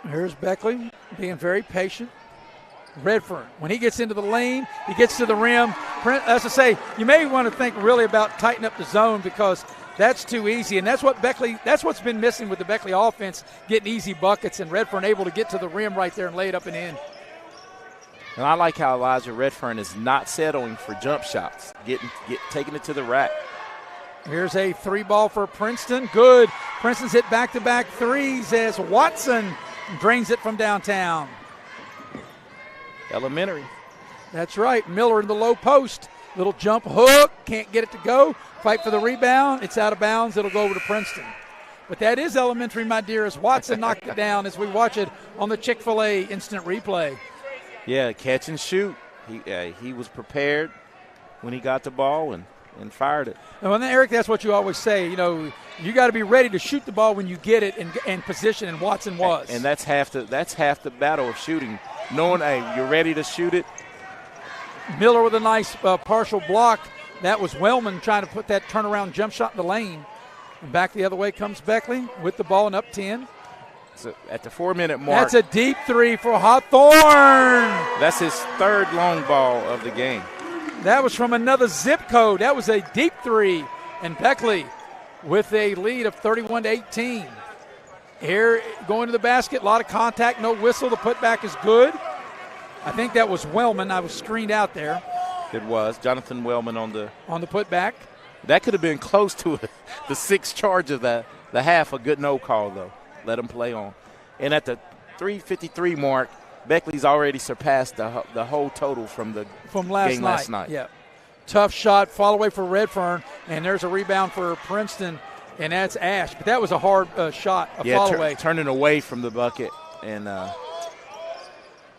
Here's Beckley being very patient. Redfern, when he gets into the lane, he gets to the rim. As I say, you may want to think really about tightening up the zone because that's too easy, and that's what's been missing with the Beckley offense, getting easy buckets, and Redfern able to get to the rim right there and lay it up and in. And I like how Elijah Redfern is not settling for jump shots, taking it to the rack. Here's a 3-ball for Princeton. Good. Princeton's hit back-to-back threes as Watson drains it from downtown. Elementary. That's right. Miller in the low post. Little jump hook. Can't get it to go. Fight for the rebound. It's out of bounds. It'll go over to Princeton. But that is elementary, my dear, as Watson knocked it down as we watch it on the Chick-fil-A instant replay. Yeah, catch and shoot. He was prepared when he got the ball and fired it. And Eric, that's what you always say. You got to be ready to shoot the ball when you get it and position, and Watson was. And that's half the battle of shooting. Knowing, hey, you're ready to shoot it. Miller with a nice partial block. That was Wellman trying to put that turnaround jump shot in the lane. And back the other way comes Beckley with the ball and up 10. So at the 4-minute mark. That's a deep three for Hawthorne. That's his third long ball of the game. That was from another zip code. That was a deep three. And Beckley with a lead of 31-18. Here going to the basket, a lot of contact, no whistle. The putback is good. I think that was Wellman. I was screened out there. It was. Jonathan Wellman on the putback. That could have been close to the sixth charge of the half. A good no call, though. Let him play on. And at the 3:53 mark, Beckley's already surpassed the whole total from last night. Yeah. Tough shot, fall away for Redfern, and there's a rebound for Princeton, and that's Ash. But that was a hard shot, fall away. Turning away from the bucket. And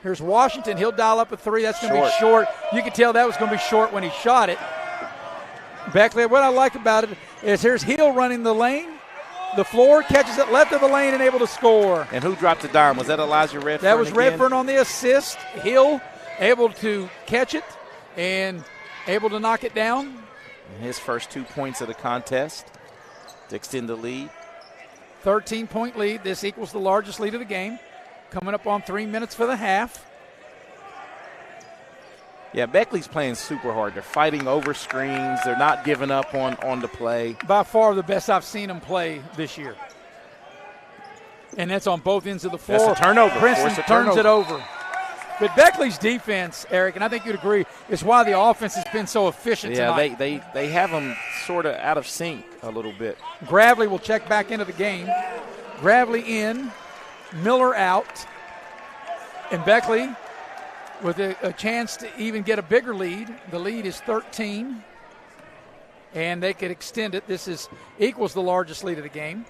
here's Washington. He'll dial up a three. That's going to be short. You could tell that was going to be short when he shot it. Beckley, what I like about it is here's Hill running the lane. The floor, catches it left of the lane and able to score. And who dropped the dime? Was that Elijah Redfern? That was again? Redfern on the assist. Hill able to catch it and able to knock it down. And his first 2 points of the contest to extend the lead. 13-point lead. This equals the largest lead of the game. Coming up on 3 minutes for the half. Yeah, Beckley's playing super hard. They're fighting over screens. They're not giving up on the play. By far the best I've seen them play this year. And that's on both ends of the floor. That's a turnover. Princeton turns it over. But Beckley's defense, Eric, and I think you'd agree, is why the offense has been so efficient tonight. Yeah, they have them sort of out of sync a little bit. Gravely will check back into the game. Gravely in, Miller out, and Beckley with a chance to even get a bigger lead. The lead is 13, and they could extend it. This equals the largest lead of the game.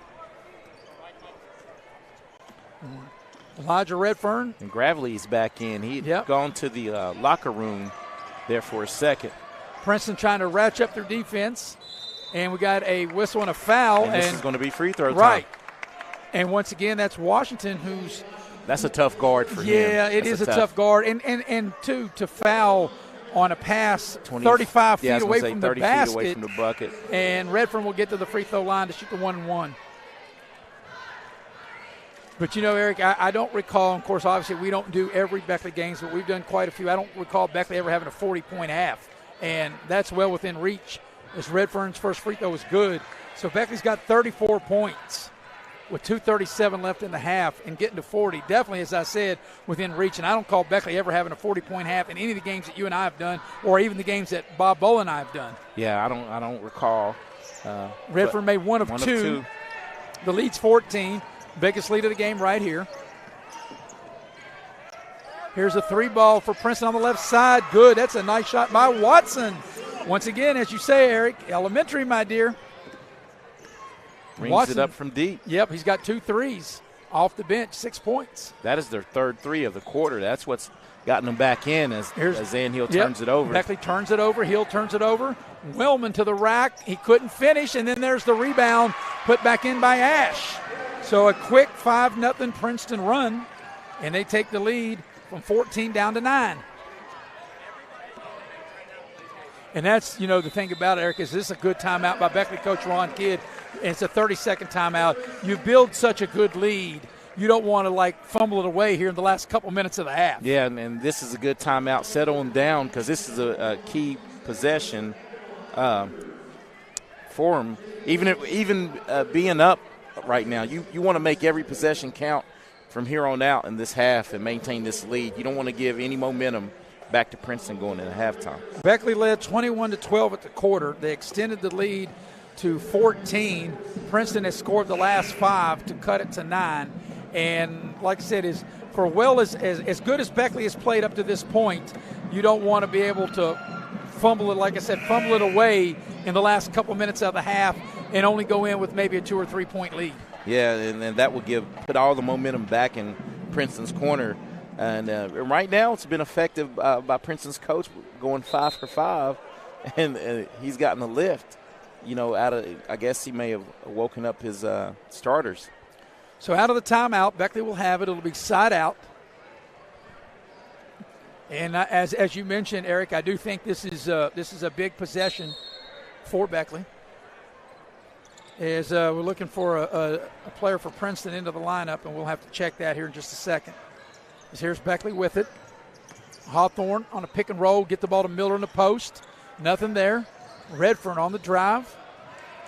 Elijah Redfern. And Gravely's back in. He'd gone to the locker room there for a second. Princeton trying to ratchet up their defense, and we got a whistle and a foul. And this is going to be free throw time. Right. And once again, that's Washington who's – that's a tough guard for him. Yeah, it is a tough guard. And to foul on a pass 35 feet away from the basket. 30 feet away from the bucket. And Redfern will get to the free throw line to shoot the 1-and-1. But, Eric, I don't recall, of course, obviously we don't do every Beckley games, but we've done quite a few. I don't recall Beckley ever having a 40-point half. And that's well within reach as Redfern's first free throw was good. So Beckley's got 34 points. With 2:37 left in the half and getting to 40, definitely, as I said, within reach. And I don't call Beckley ever having a 40-point half in any of the games that you and I have done, or even the games that Bob Bowl and I have done. Yeah, I don't recall. Redfern made one of two. The lead's 14, biggest lead of the game right here. Here's a 3-ball for Princeton on the left side. Good. That's a nice shot by Watson. Once again, as you say, Eric, elementary, my dear. Rings Watson, it up from deep. Yep, he's got 2 threes off the bench, 6 points. That is their third three of the quarter. That's what's gotten them back in as Zan Hill turns it over. Beckley turns it over. Hill turns it over. Wellman to the rack. He couldn't finish, and then there's the rebound put back in by Ash. So a quick 5-0 Princeton run, and they take the lead from 14 down to 9. And that's, the thing about it, Eric, is this is a good timeout by Beckley coach Ron Kidd. And it's a 30-second timeout. You build such a good lead. you don't want to, like, fumble it away here in the last couple minutes of the half. Yeah, and this is a good timeout. Settle them down because this is a key possession for them. Even being up right now, you want to make every possession count from here on out in this half and maintain this lead. You don't want to give any momentum back to Princeton going into halftime. Beckley led 21-12 at the quarter. They extended the lead to 14. Princeton has scored the last 5 to cut it to 9. And like I said, as good as Beckley has played up to this point, you don't want to be able to fumble it away in the last couple minutes of the half and only go in with maybe a 2 or 3 point lead. Yeah, and that would put all the momentum back in Princeton's corner. And right now it's been effective by Princeton's coach going 5 for 5, and he's gotten a lift. I guess he may have woken up his starters. So out of the timeout, Beckley will have it. It'll be side out. And as you mentioned, Eric, I do think this is a big possession for Beckley. As we're looking for a player for Princeton into the lineup, and we'll have to check that here in just a second. Here's Beckley with it. Hawthorne on a pick and roll, get the ball to Miller in the post. Nothing there. Redfern on the drive.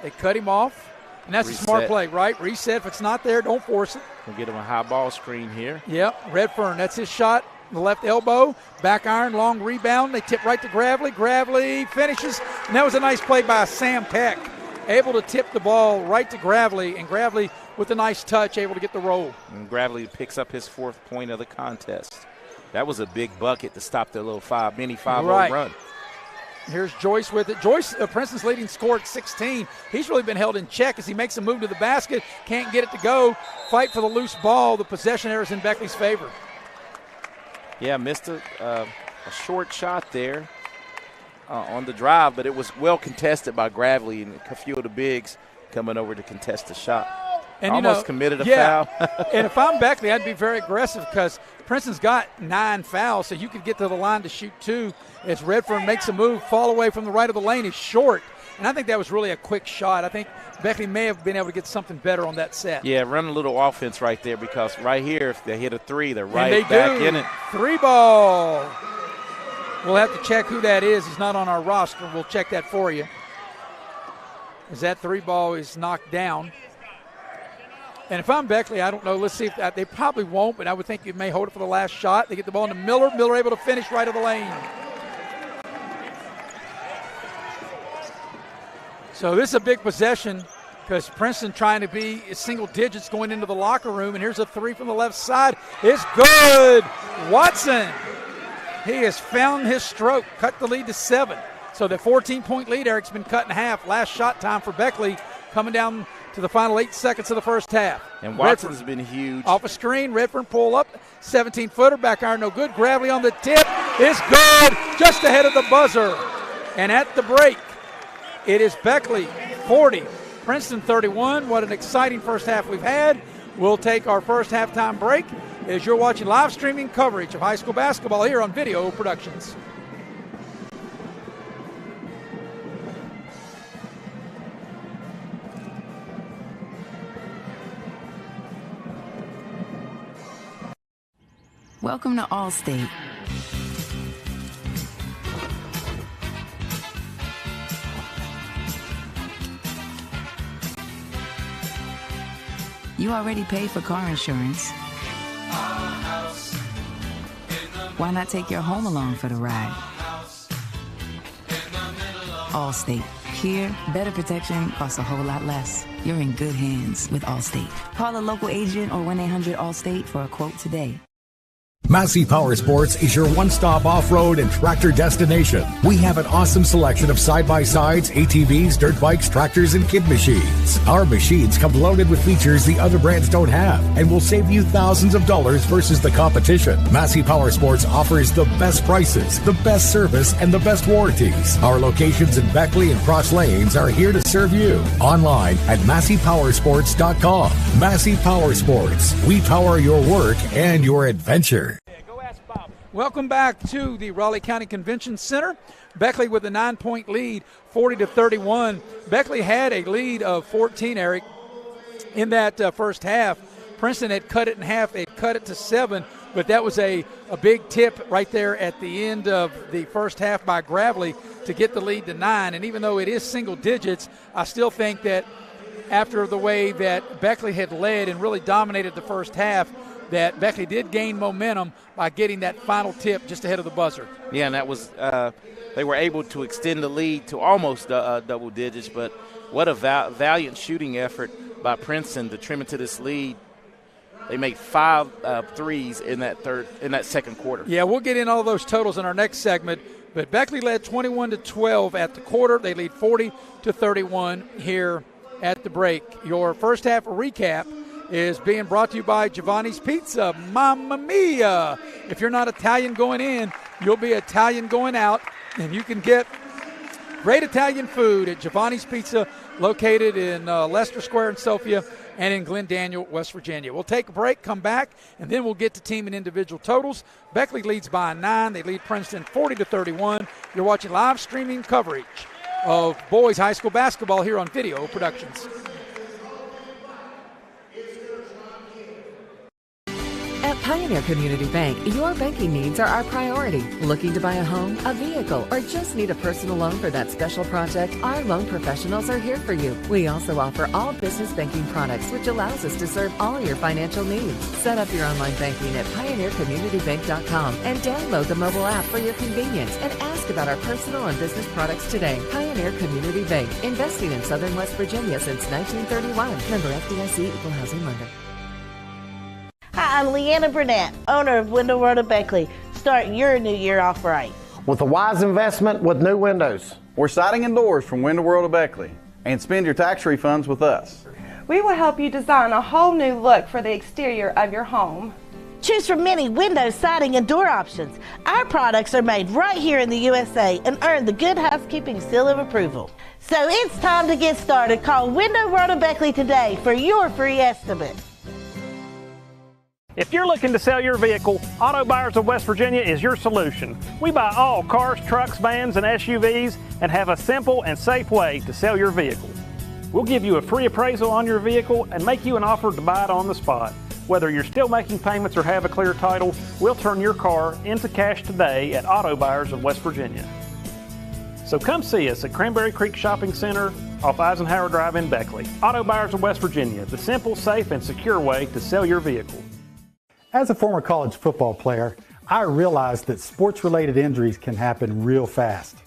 They cut him off. And that's Reset. A smart play, right? Reset. If it's not there, don't force it. We'll get him a high ball screen here. Yep, Redfern, that's his shot. The left elbow, back iron, long rebound. They tip right to Gravely. Gravely finishes. And that was a nice play by Sam Peck. Able to tip the ball right to Gravely, and Gravely with a nice touch, able to get the roll. And Gravely picks up his 4th point of the contest. That was a big bucket to stop their little mini 5-0 run. Here's Joyce with it. Joyce, Princeton's leading scorer at 16. He's really been held in check as he makes a move to the basket. Can't get it to go. Fight for the loose ball. The possession error is in Beckley's favor. Yeah, missed a short shot there on the drive, but it was well contested by Gravely and a few of the bigs coming over to contest the shot. And almost committed a foul. And if I'm Beckley, I'd be very aggressive because Princeton's got 9 fouls, so you could get to the line to shoot 2. As Redfern makes a move, fall away from the right of the lane is short. And I think that was really a quick shot. I think Beckley may have been able to get something better on that set. Yeah, run a little offense right there because right here, if they hit a 3, they're back in it. 3 ball. We'll have to check who that is. He's not on our roster. We'll check that for you. As that 3 ball is knocked down. And if I'm Beckley, I don't know. Let's see if they probably won't, but I would think you may hold it for the last shot. They get the ball into Miller. Miller able to finish right of the lane. So this is a big possession because Princeton trying to be single digits going into the locker room. And here's a 3 from the left side. It's good. Watson. He has found his stroke. Cut the lead to 7. So the 14-point lead, Eric's been cut in half. Last shot time for Beckley coming down to the final 8 seconds of the first half. And Watson's been huge. Off a screen, Redfern pull up, 17-footer, back iron no good. Gravely on the tip is good, just ahead of the buzzer. And at the break, it is Beckley 40, Princeton 31. What an exciting first half we've had. We'll take our first halftime break as you're watching live streaming coverage of high school basketball here on Video Productions. Welcome to Allstate. You already paid for car insurance. Why not take your home along for the ride? Allstate. Here, better protection costs a whole lot less. You're in good hands with Allstate. Call a local agent or 1-800-ALLSTATE for a quote today. Massey Power Sports is your one-stop off-road and tractor destination. We have an awesome selection of side-by-sides, ATVs, dirt bikes, tractors, and kid machines. Our machines come loaded with features the other brands don't have and will save you thousands of dollars versus the competition. Massey Power Sports offers the best prices, the best service, and the best warranties. Our locations in Beckley and Cross Lanes are here to serve you. Online at MasseyPowersports.com. Massey Power Sports. We power your work and your adventure. Welcome back to the Raleigh County Convention Center. Beckley with a 9-point lead, 40-31. Beckley had a lead of 14, Eric, in that first half. Princeton had cut it in half. They'd cut it to 7, but that was a big tip right there at the end of the first half by Gravely to get the lead to 9. And even though it is single digits, I still think that after the way that Beckley had led and really dominated the first half, that Beckley did gain momentum by getting that final tip just ahead of the buzzer. Yeah, and that was they were able to extend the lead to almost double digits, but what a valiant shooting effort by Princeton to trim it to this lead. They made 5 threes in that second quarter. Yeah, we'll get in all those totals in our next segment, but Beckley led 21-12 at the quarter. They lead 40-31 here at the break. Your first half recap is being brought to you by Giovanni's Pizza. Mamma mia! If you're not Italian going in, you'll be Italian going out, and you can get great Italian food at Giovanni's Pizza, located in Leicester Square in Sophia and in Glen Daniel, West Virginia. We'll take a break, come back, and then we'll get to team and individual totals. Beckley leads by 9. They lead Princeton 40-31. You're watching live streaming coverage of boys high school basketball here on Video Productions. At Pioneer Community Bank, your banking needs are our priority. Looking to buy a home, a vehicle, or just need a personal loan for that special project? Our loan professionals are here for you. We also offer all business banking products, which allows us to serve all your financial needs. Set up your online banking at pioneercommunitybank.com and download the mobile app for your convenience and ask about our personal and business products today. Pioneer Community Bank, investing in Southern West Virginia since 1931. Member FDIC, Equal Housing Lender. Hi, I'm Leanna Burnett, owner of Window World of Beckley. Start your new year off right. With a wise investment with new windows. We're siding and doors from Window World of Beckley. And spend your tax refunds with us. We will help you design a whole new look for the exterior of your home. Choose from many window, siding, and door options. Our products are made right here in the USA and earn the Good Housekeeping Seal of Approval. So it's time to get started. Call Window World of Beckley today for your free estimate. If you're looking to sell your vehicle, Auto Buyers of West Virginia is your solution. We buy all cars, trucks, vans, and SUVs and have a simple and safe way to sell your vehicle. We'll give you a free appraisal on your vehicle and make you an offer to buy it on the spot. Whether you're still making payments or have a clear title, we'll turn your car into cash today at Auto Buyers of West Virginia. So come see us at Cranberry Creek Shopping Center off Eisenhower Drive in Beckley. Auto Buyers of West Virginia, the simple, safe, and secure way to sell your vehicle. As a former college football player, I realized that sports-related injuries can happen real fast.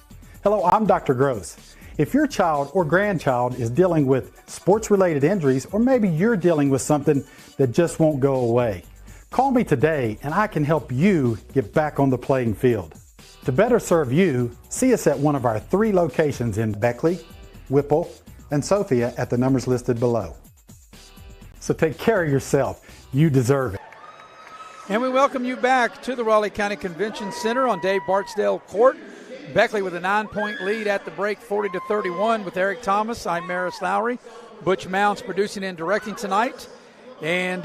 Hello, I'm Dr. Gross. If your child or grandchild is dealing with sports-related injuries, or maybe you're dealing with something that just won't go away, call me today and I can help you get back on the playing field. To better serve you, see us at one of our 3 locations in Beckley, Whipple, and Sophia at the numbers listed below. So take care of yourself. You deserve it. And we welcome you back to the Raleigh County Convention Center on Dave Bartsdale Court. Beckley with a 9-point lead at the break, 40-31 with Eric Thomas. I'm Maris Lowry. Butch Mounts producing and directing tonight. And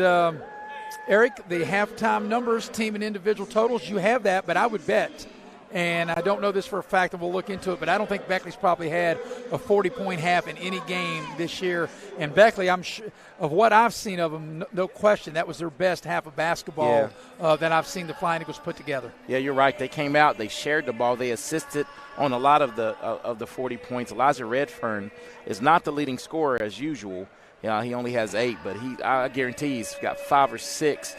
Eric, the halftime numbers, team and individual totals, you have that, but I would bet, and I don't know this for a fact, and we'll look into it, but I don't think Beckley's probably had a 40-point half in any game this year. And Beckley, I'm sure, of what I've seen of them, no question, that was their best half of basketball that I've seen the Flying Eagles put together. Yeah, you're right. They came out, they shared the ball, they assisted on a lot of the 40 points. Elijah Redfern is not the leading scorer as usual. Yeah, he only has 8, but I guarantee he's got 5 or 6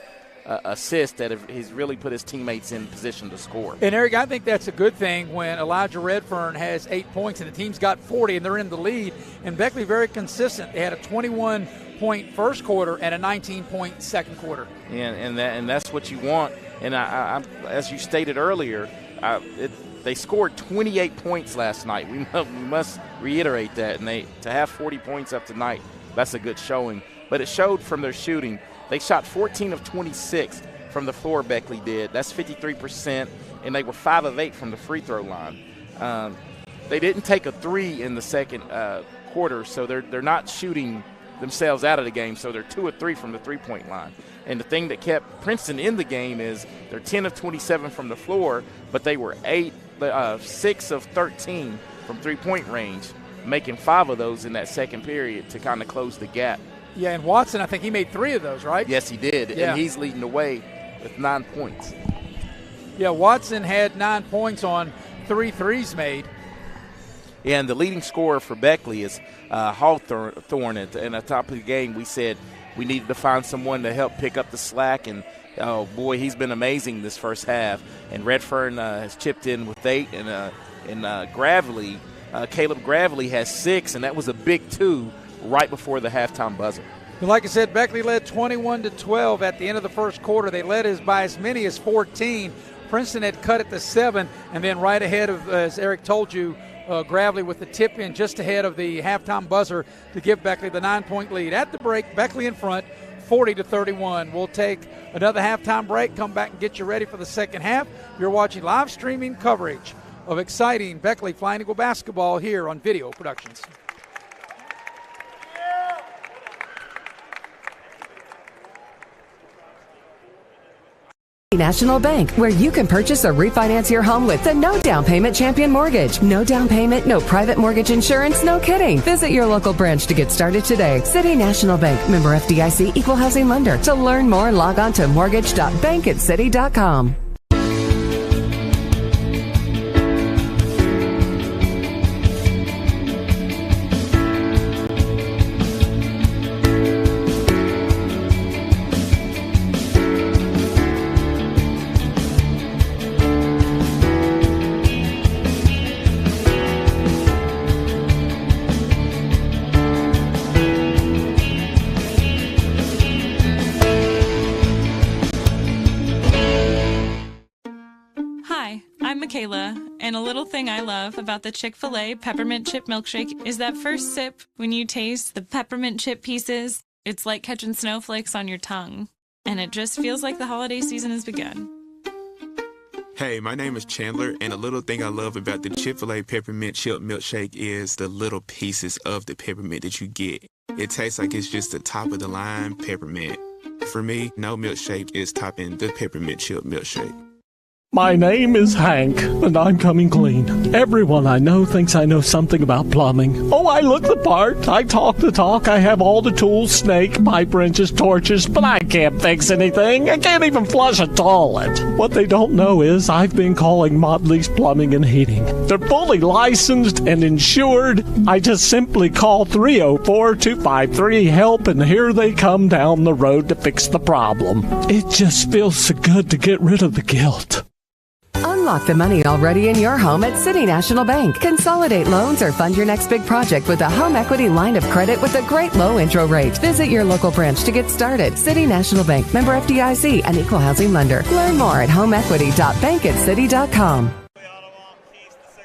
assists that he's really put his teammates in position to score. And, Eric, I think that's a good thing when Elijah Redfern has 8 points and the team's got 40 and they're in the lead. And Beckley very consistent. They had a 21-point first quarter and a 19-point second quarter. And that's what you want. And I as you stated earlier, they scored 28 points last night. We must reiterate that. And to have 40 points up tonight, that's a good showing. But it showed from their shooting. They shot 14 of 26 from the floor, Beckley did. That's 53%, and they were 5 of 8 from the free throw line. They didn't take a 3 in the second quarter, so they're not shooting themselves out of the game, so they're 2 of 3 from the three-point line. And the thing that kept Princeton in the game is they're 10 of 27 from the floor, but they were 6 of 13 from three-point range, making 5 of those in that second period to kind of close the gap. Yeah, and Watson, I think he made 3 of those, right? Yes, he did, Yeah. and he's leading the way with 9 points. Yeah, Watson had 9 points on 3 threes made. And the leading scorer for Beckley is Hawthorne. At the top of the game, we said we needed to find someone to help pick up the slack, and oh boy, he's been amazing this first half. And Redfern has chipped in with 8, and Gravely, Caleb Gravely has 6, and that was a big 2 right before the halftime buzzer. Like I said, Beckley led 21-12 at the end of the first quarter. They led by as many as 14. Princeton had cut it to 7, and then right ahead of, as Eric told you, Gravely with the tip in just ahead of the halftime buzzer to give Beckley the 9-point lead. At the break, Beckley in front, 40-31. We'll take another halftime break, come back and get you ready for the second half. You're watching live streaming coverage of exciting Beckley Flying Eagle basketball here on Video Productions. National Bank, where you can purchase or refinance your home with the no down payment Champion Mortgage. No down payment, no private mortgage insurance, no kidding. Visit your local branch to get started today. City National Bank, member FDIC, equal housing lender. To learn more, log on to mortgage.bankatcity.com. And a little thing I love about the Chick-fil-A peppermint chip milkshake is that first sip, when you taste the peppermint chip pieces, it's like catching snowflakes on your tongue. And it just feels like the holiday season has begun. Hey, my name is Chandler, and a little thing I love about the Chick-fil-A peppermint chip milkshake is the little pieces of the peppermint that you get. It tastes like it's just the top of the line peppermint. For me, no milkshake is topping the peppermint chip milkshake. My name is Hank, and I'm coming clean. Everyone I know thinks I know something about plumbing. Oh, I look the part. I talk the talk. I have all the tools, snake, pipe wrenches, torches, but I can't fix anything. I can't even flush a toilet. What they don't know is I've been calling Motley's Plumbing and Heating. They're fully licensed and insured. I just simply call 304-253-HELP, and here they come down the road to fix the problem. It just feels so good to get rid of the guilt. Unlock the money already in your home at City National Bank. Consolidate loans or fund your next big project with a home equity line of credit with a great low intro rate. Visit your local branch to get started. City National Bank, member FDIC, and equal housing lender. Learn more at homeequity.bankatcity.com.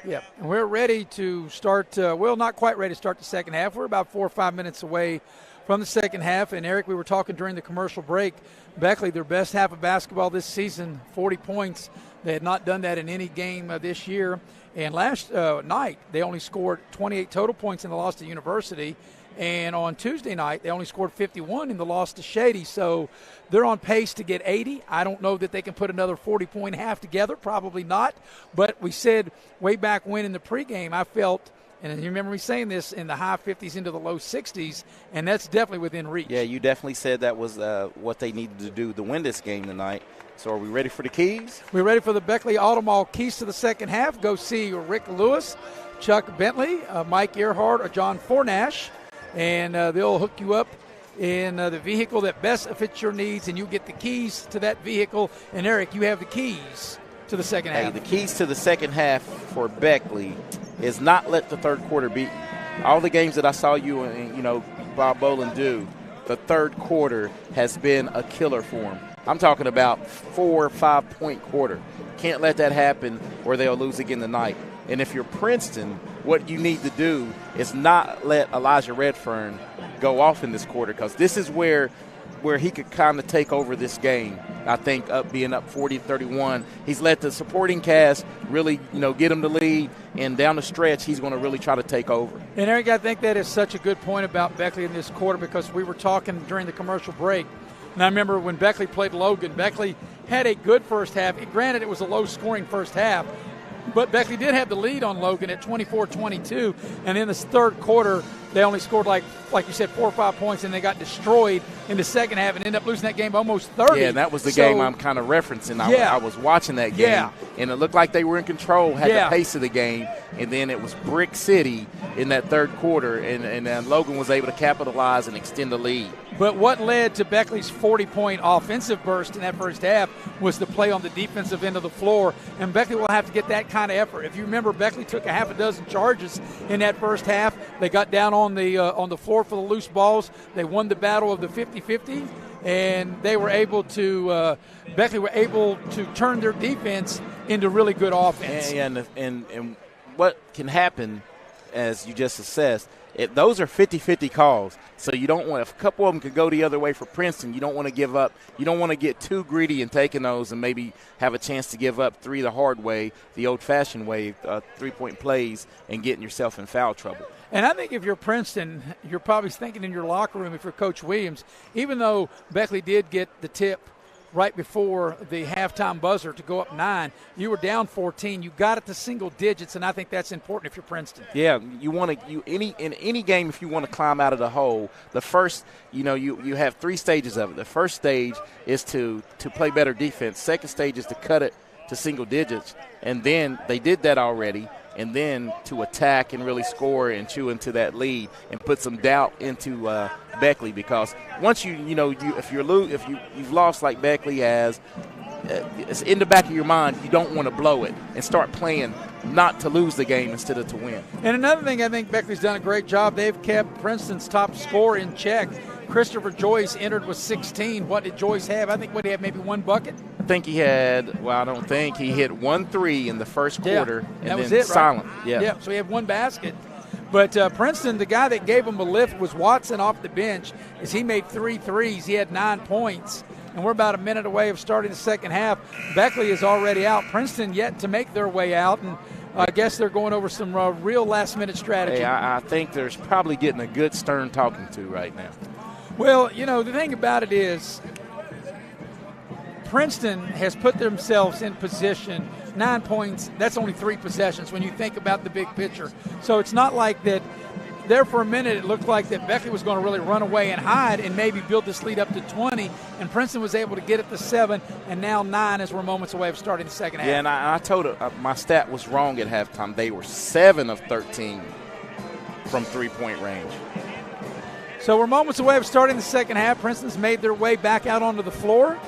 Yeah, and we're ready to start, not quite ready to start the second half. We're about 4 or 5 minutes away from the second half. And, Eric, we were talking during the commercial break. Beckley, their best half of basketball this season, 40 points. They had not done that in any game this year. And last night, they only scored 28 total points in the loss to University. And on Tuesday night, they only scored 51 in the loss to Shady. So they're on pace to get 80. I don't know that they can put another 40-point half together. Probably not. But we said way back when in the pregame, I felt, and you remember me saying this, in the high 50s into the low 60s, and that's definitely within reach. Yeah, you definitely said that was what they needed to do to win this game tonight. So are we ready for the keys? We're ready for the Beckley Auto Mall keys to the second half. Go see Rick Lewis, Chuck Bentley, Mike Earhart, or John Fornash, and they'll hook you up in the vehicle that best fits your needs, and you get the keys to that vehicle. And, Eric, you have the keys to the second half. The keys to the second half for Beckley is not let the third quarter beat you. All the games that I saw you and, Bob Boland do, the third quarter has been a killer for him. I'm talking about 4 or 5 point quarter. Can't let that happen or they'll lose again tonight. And if you're Princeton, what you need to do is not let Elijah Redfern go off in this quarter, because this is where he could kind of take over this game. I think being up 40-31, he's let the supporting cast really, get him the lead, and down the stretch, he's going to really try to take over. And, Eric, I think that is such a good point about Beckley in this quarter, because we were talking during the commercial break. And I remember when Beckley played Logan, Beckley had a good first half. Granted, it was a low-scoring first half, but Beckley did have the lead on Logan at 24-22. And in this third quarter, they only scored like you said, 4 or 5 points, and they got destroyed in the second half and ended up losing that game by almost 30. Yeah, and that was the game I'm kind of referencing. I was watching that game, and it looked like they were in control, had the pace of the game, and then it was Brick City in that third quarter, and Logan was able to capitalize and extend the lead. But what led to Beckley's 40-point offensive burst in that first half was the play on the defensive end of the floor, and Beckley will have to get that kind of effort. If you remember, Beckley took a half a dozen charges in that first half. They got down on the floor for the loose balls. They won the battle of the 50-50, and they were able to Beckley were able to turn their defense into really good offense. And what can happen, as you just assessed, those are 50-50 calls. So you don't want, if a couple of them could go the other way for Princeton, you don't want to give up. You don't want to get too greedy in taking those and maybe have a chance to give up 3 the hard way, the old-fashioned way, 3-point plays, and getting yourself in foul trouble. And I think if you're Princeton, you're probably thinking in your locker room, if you're Coach Williams, even though Beckley did get the tip right before the halftime buzzer to go up 9, you were down 14. You got it to single digits, and I think that's important if you're Princeton. Yeah, you want to in any game, if you want to climb out of the hole, the first, you have 3 stages of it. The first stage is to play better defense. Second stage is to cut it to single digits, and then they did that already. And then to attack and really score and chew into that lead and put some doubt into Beckley, because once if you've lost like Beckley has, it's in the back of your mind, you don't want to blow it and start playing not to lose the game instead of to win. And another thing, I think Beckley's done a great job. They've kept Princeton's top scorer in check. Christopher Joyce entered with 16. What did Joyce have? I think he had maybe 1 bucket. I think he had, I don't think. He hit 1 3 in the first quarter, and that was then it, silent. Right? Yeah, so he had 1 basket. But Princeton, the guy that gave him a lift was Watson off the bench, as he made 3 threes. He had 9 points. And we're about a minute away of starting the second half. Beckley is already out. Princeton yet to make their way out, and I guess they're going over some real last-minute strategy. Hey, I think there's probably getting a good stern talking to right now. Well, the thing about it is Princeton has put themselves in position. 9 points, that's only 3 possessions when you think about the big picture. So it's not like that. There for a minute it looked like that Beckley was going to really run away and hide and maybe build this lead up to 20, and Princeton was able to get it to 7, and now 9 as we're moments away of starting the second half. Yeah, and I told her my stat was wrong at halftime. They were 7 of 13 from 3-point range. So we're moments away of starting the second half. Princeton's made their way back out onto the floor.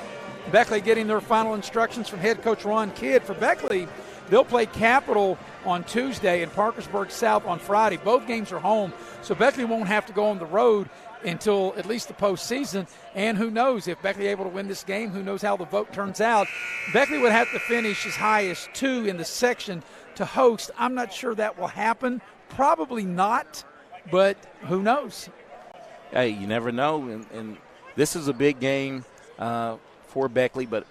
Beckley getting their final instructions from head coach Ron Kidd. For Beckley, they'll play Capital on Tuesday and Parkersburg South on Friday. Both games are home, so Beckley won't have to go on the road until at least the postseason. And who knows, if Beckley able to win this game, who knows how the vote turns out. Beckley would have to finish as high as 2 in the section to host. I'm not sure that will happen. Probably not, but who knows? Hey, you never know, and this is a big game for Beckley, but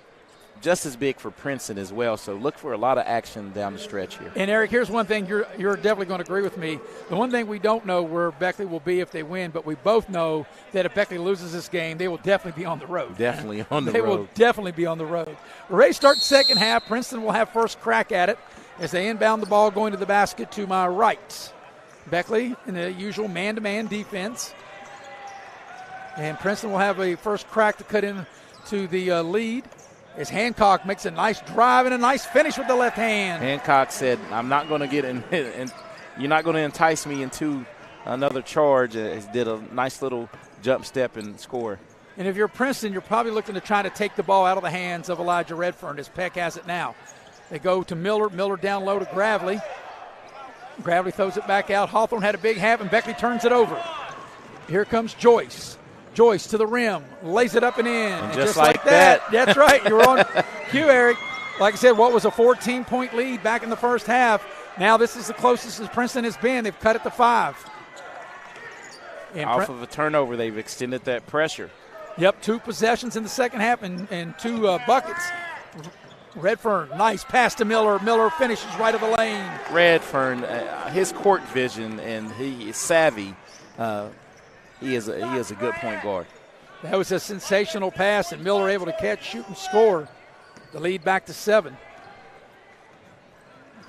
just as big for Princeton as well. So look for a lot of action down the stretch here. And, Eric, here's one thing. You're definitely going to agree with me. The one thing we don't know where Beckley will be if they win, but we both know that if Beckley loses this game, they will definitely be on the road. Definitely on the road. They will definitely be on the road. We're ready to start the second half. Princeton will have first crack at it as they inbound the ball going to the basket to my right. Beckley in the usual man-to-man defense. And Princeton will have a first crack to cut in to the lead as Hancock makes a nice drive and a nice finish with the left hand. Hancock said, I'm not going to get in, and you're not going to entice me into another charge. He did a nice little jump step and score. And if you're Princeton, you're probably looking to try to take the ball out of the hands of Elijah Redfern as Peck has it now. They go to Miller. Miller down low to Gravely. Gravely throws it back out. Hawthorne had a big half, and Beckley turns it over. Here comes Joyce. Joyce to the rim, lays it up and in. And just like that. That's right. You were on cue, Eric. Like I said, what was a 14-point lead back in the first half. Now this is the closest as Princeton has been. They've cut it to 5. And off of a turnover, they've extended that pressure. Yep, 2 possessions in the second half and 2 buckets. Redfern, nice pass to Miller. Miller finishes right of the lane. Redfern, his court vision, and he is savvy. He is a good point guard. That was a sensational pass, and Miller able to catch, shoot, and score. The lead back to 7.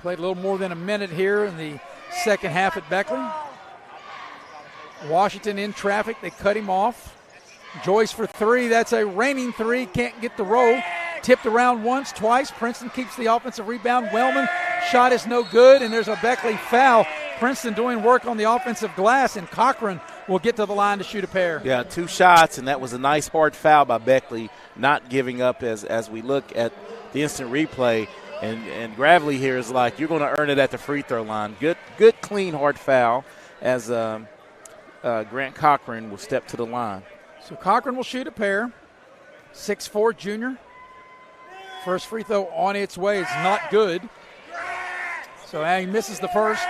Played a little more than a minute here in the second half at Beckley. Washington in traffic. They cut him off. Joyce for three. That's a raining three. Can't get the roll. Tipped around once, twice. Princeton keeps the offensive rebound. Wellman, shot is no good, and there's a Beckley foul. Princeton doing work on the offensive glass, and Cochran will get to the line to shoot a pair. Yeah, 2 shots, and that was a nice hard foul by Beckley, not giving up as we look at the instant replay. And Gravely here is like, you're going to earn it at the free throw line. Good, clean, hard foul as Grant Cochran will step to the line. So Cochran will shoot a pair. 6'4" junior. First free throw on its way. It's not good. So he misses the first.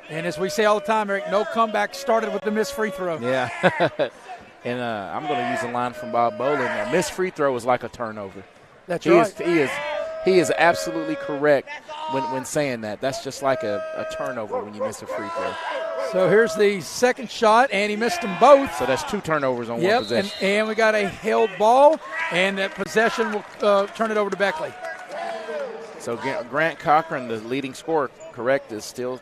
And as we say all the time, Eric, no comeback started with the missed free throw. Yeah. And I'm going to use a line from Bob Bolin. A missed free throw is like a turnover. That's right. He is absolutely correct when saying that. That's just like a turnover when you miss a free throw. So here's the second shot, and he missed them both. So that's 2 turnovers on one possession. And we got a held ball, and that possession will turn it over to Beckley. So Grant Cochran, the leading scorer, correct, is still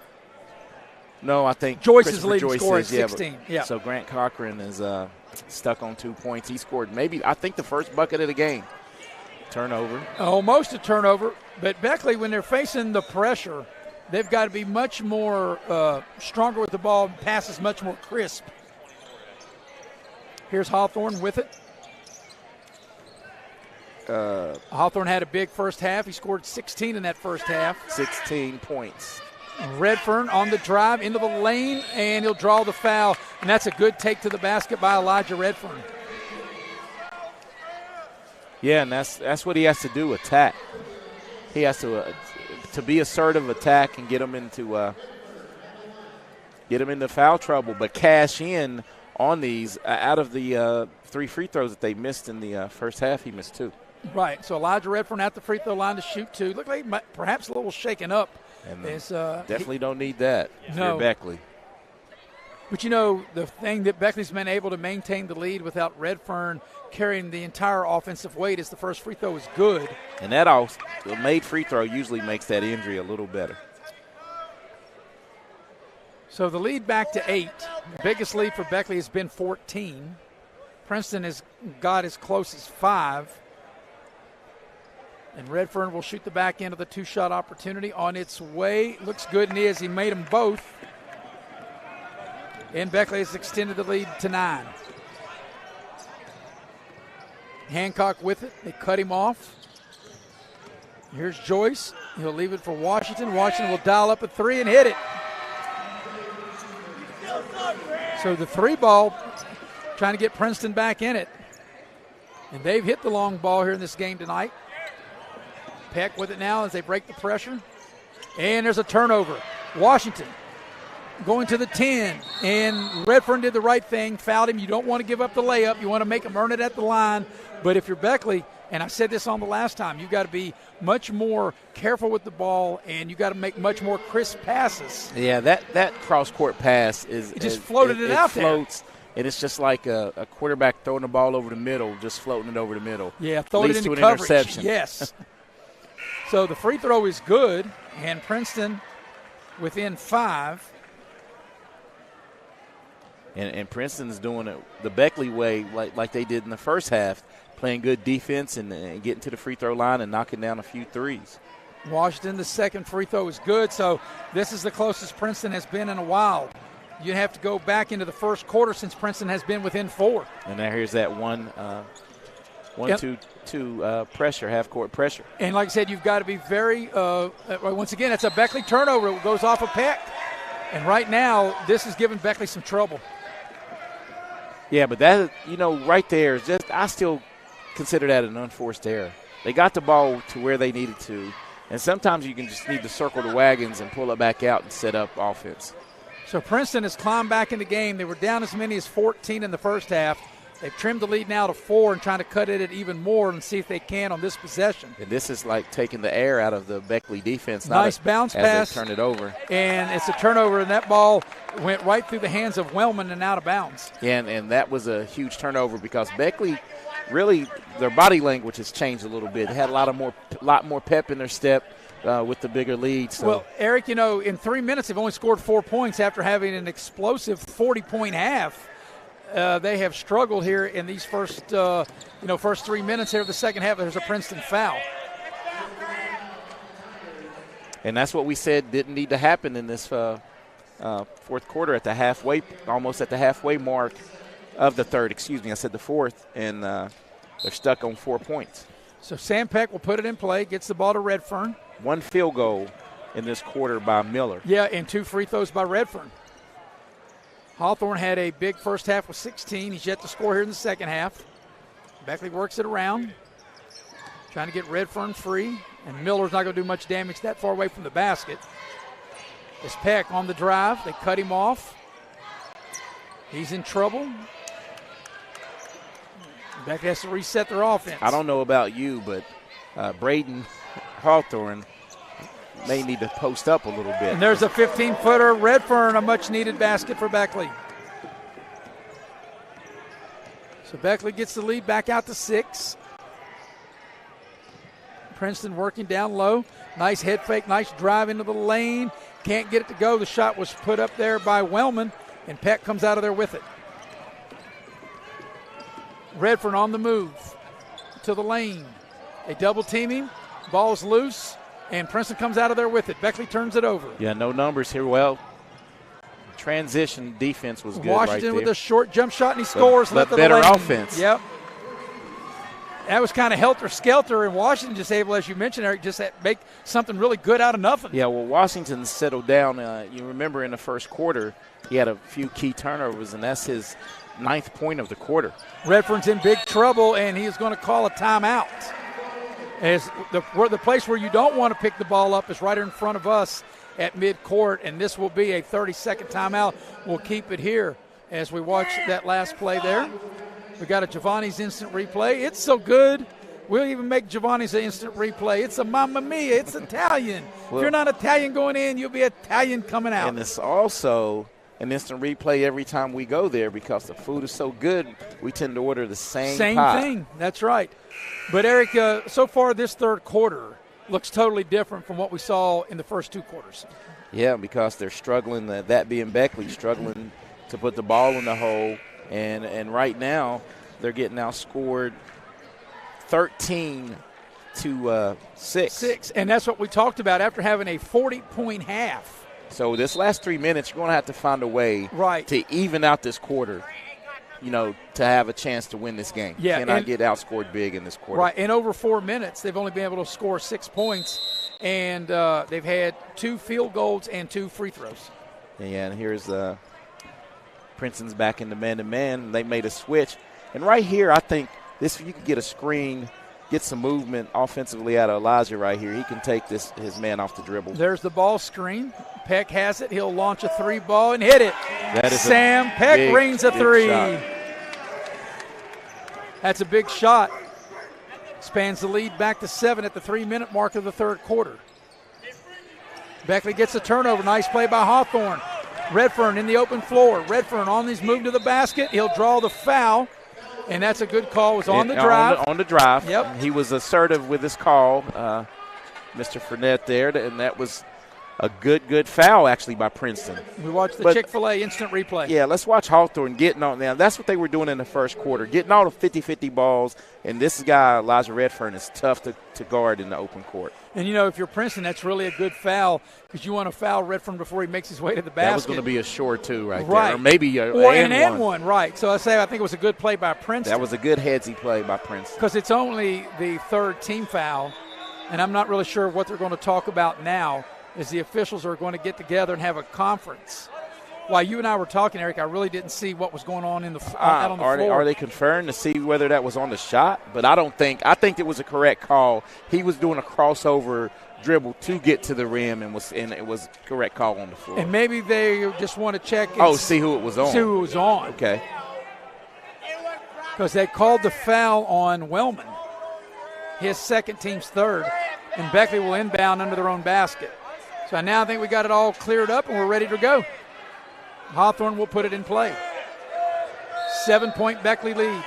– no, I think Joyce is the leading scorer at 16. Yeah. So Grant Cochran is stuck on 2 points. He scored maybe, I think, the first bucket of the game. Turnover. Almost a turnover. But Beckley, when they're facing the pressure, they've got to be much more stronger with the ball and passes much more crisp. Here's Hawthorne with it. Hawthorne had a big first half. He scored 16 in that first half. 16 points. Redfern on the drive into the lane, and he'll draw the foul. And that's a good take to the basket by Elijah Redfern. Yeah, and that's what he has to do, attack. He has to be assertive, attack, and get him into foul trouble, but cash in on these. Out of the 3 free throws that they missed in the first half, he missed 2. Right, so Elijah Redfern at the free throw line to shoot 2. Looked like perhaps a little shaken up. And definitely don't need that if you're Beckley. But, you know, the thing that Beckley's been able to maintain the lead without Redfern carrying the entire offensive weight is the first free throw is good. And that also, the made free throw usually makes that injury a little better. So the lead back to 8. The biggest lead for Beckley has been 14. Princeton has got as close as 5. And Redfern will shoot the back end of the 2-shot opportunity on its way. Looks good and is. He made them both. And Beckley has extended the lead to 9. Hancock with it. They cut him off. Here's Joyce. He'll leave it for Washington. Washington will dial up a 3 and hit it. So the 3 ball trying to get Princeton back in it. And they've hit the long ball here in this game tonight. Peck with it now as they break the pressure. And there's a turnover. Washington going to the 10. And Redfern did the right thing, fouled him. You don't want to give up the layup. You want to make him earn it at the line. But if you're Beckley, and I said this on the last time, you've got to be much more careful with the ball, and you've got to make much more crisp passes. Yeah, that cross-court pass is – it just floated it out floats, there. And it's just like a quarterback throwing the ball over the middle, just floating it over the middle. Yeah, throwing it into an coverage. Interception. Yes. So the free throw is good, and Princeton within 5. And Princeton's doing it the Beckley way, like they did in the first half, playing good defense and getting to the free throw line and knocking down a few threes. Washington, the second free throw is good, so this is the closest Princeton has been in a while. You have to go back into the first quarter since Princeton has been within 4. And now here's that 1-2 pressure, half-court pressure. And like I said, you've got to be very once again, it's a Beckley turnover. It goes off a Peck. And right now, this is giving Beckley some trouble. Yeah, but that, right there, is just I still consider that an unforced error. They got the ball to where they needed to, and sometimes you can just need to circle the wagons and pull it back out and set up offense. So Princeton has climbed back in the game. They were down as many as 14 in the first half. They've trimmed the lead now to 4 and trying to cut it at even more and see if they can on this possession. And this is like taking the air out of the Beckley defense. Nice bounce pass. As they turn it over. And it's a turnover, and that ball went right through the hands of Wellman and out of bounds. Yeah, and that was a huge turnover because Beckley really, their body language has changed a little bit. They had a lot more pep in their step. with the bigger lead. So. Well, Eric, in 3 minutes they've only scored 4 points after having an explosive 40-point half. They have struggled here in these first 3 minutes here of the second half. There's a Princeton foul. And that's what we said didn't need to happen in this fourth quarter almost at the halfway mark of the third. Excuse me, I said the fourth, and they're stuck on 4 points. So Sam Peck will put it in play, gets the ball to Redfern. 1 field goal in this quarter by Miller. Yeah, and 2 free throws by Redfern. Hawthorne had a big first half with 16. He's yet to score here in the second half. Beckley works it around, trying to get Redfern free, and Miller's not going to do much damage that far away from the basket. It's Peck on the drive. They cut him off. He's in trouble. Beckley has to reset their offense. I don't know about you, but Braden Hawthorne may need to post up a little bit. And there's a 15-footer. Redfern, a much-needed basket for Beckley. So Beckley gets the lead back out to 6. Princeton working down low. Nice head fake, nice drive into the lane. Can't get it to go. The shot was put up there by Wellman, and Peck comes out of there with it. Redfern on the move to the lane. They double team him. Ball's loose, and Princeton comes out of there with it. Beckley turns it over. Yeah, no numbers here. Well, transition defense was good Washington right there. with a short jump shot, and he scores. But better offense. Yep. That was kind of helter-skelter, and Washington just able, as you mentioned, Eric, just make something really good out of nothing. Yeah, well, Washington settled down. You remember in the first quarter, he had a few key turnovers, and that's his 9th point of the quarter. Redfern's in big trouble, and he is going to call a timeout. As the place where you don't want to pick the ball up is right in front of us at midcourt, and this will be a 30-second timeout. We'll keep it here as we watch that last play there. We got a Giovanni's instant replay. It's so good, we'll even make Giovanni's an instant replay. It's a Mamma Mia. It's Italian. Well, if you're not Italian going in, you'll be Italian coming out. And it's also an instant replay every time we go there because the food is so good, we tend to order the same pot. Thing. That's right. But, Eric, so far this third quarter looks totally different from what we saw in the first 2 quarters. Yeah, because they're struggling, that being Beckley, struggling to put the ball in the hole. And right now they're getting outscored 13-6. 6, and that's what we talked about after having a 40-point half. So this last 3 minutes, you're going to have to find a way to even out this quarter, to have a chance to win this game. Yeah, Cannot get outscored big in this quarter. Right, and over 4 minutes, they've only been able to score 6 points, and they've had 2 field goals and 2 free throws. Yeah, and here's Princeton's back in the man-to-man. They made a switch. And right here, I think you could get a screen, get some movement offensively out of Elijah right here. He can take his man off the dribble. There's the ball screen. Peck has it. He'll launch a 3 ball and hit it. That is Sam Peck rings a 3. Shot. That's a big shot. Spans the lead back to 7 at the 3-minute mark of the third quarter. Beckley gets a turnover. Nice play by Hawthorne. Redfern in the open floor. Redfern on his move to the basket. He'll draw the foul, and that's a good call. It was on the drive. On the drive. Yep. He was assertive with his call, Mr. Fournette there, and that was a good foul, actually, by Princeton. We watched the Chick-fil-A instant replay. Yeah, let's watch Hawthorne getting on. Now, that's what they were doing in the first quarter, getting all the 50-50 balls, and this guy, Elijah Redfern, is tough to guard in the open court. And, if you're Princeton, that's really a good foul because you want to foul Redfern before he makes his way to the basket. That was going to be a short 2 right there. Or maybe an and one. Right. So I think it was a good play by Princeton. That was a good headsy play by Princeton. Because it's only the 3rd team foul, and I'm not really sure what they're going to talk about now as the officials are going to get together and have a conference. While you and I were talking, Eric, I really didn't see what was going on out on the floor. Are they conferring to see whether that was on the shot? But I think it was a correct call. He was doing a crossover dribble to get to the rim, and it was a correct call on the floor. And maybe they just want to check. See who it was on. See who it was on. Okay. Because they called the foul on Wellman, his second, team's 3rd, and Beckley will inbound under their own basket. So now I think we got it all cleared up and we're ready to go. Hawthorne will put it in play. 7-point Beckley lead.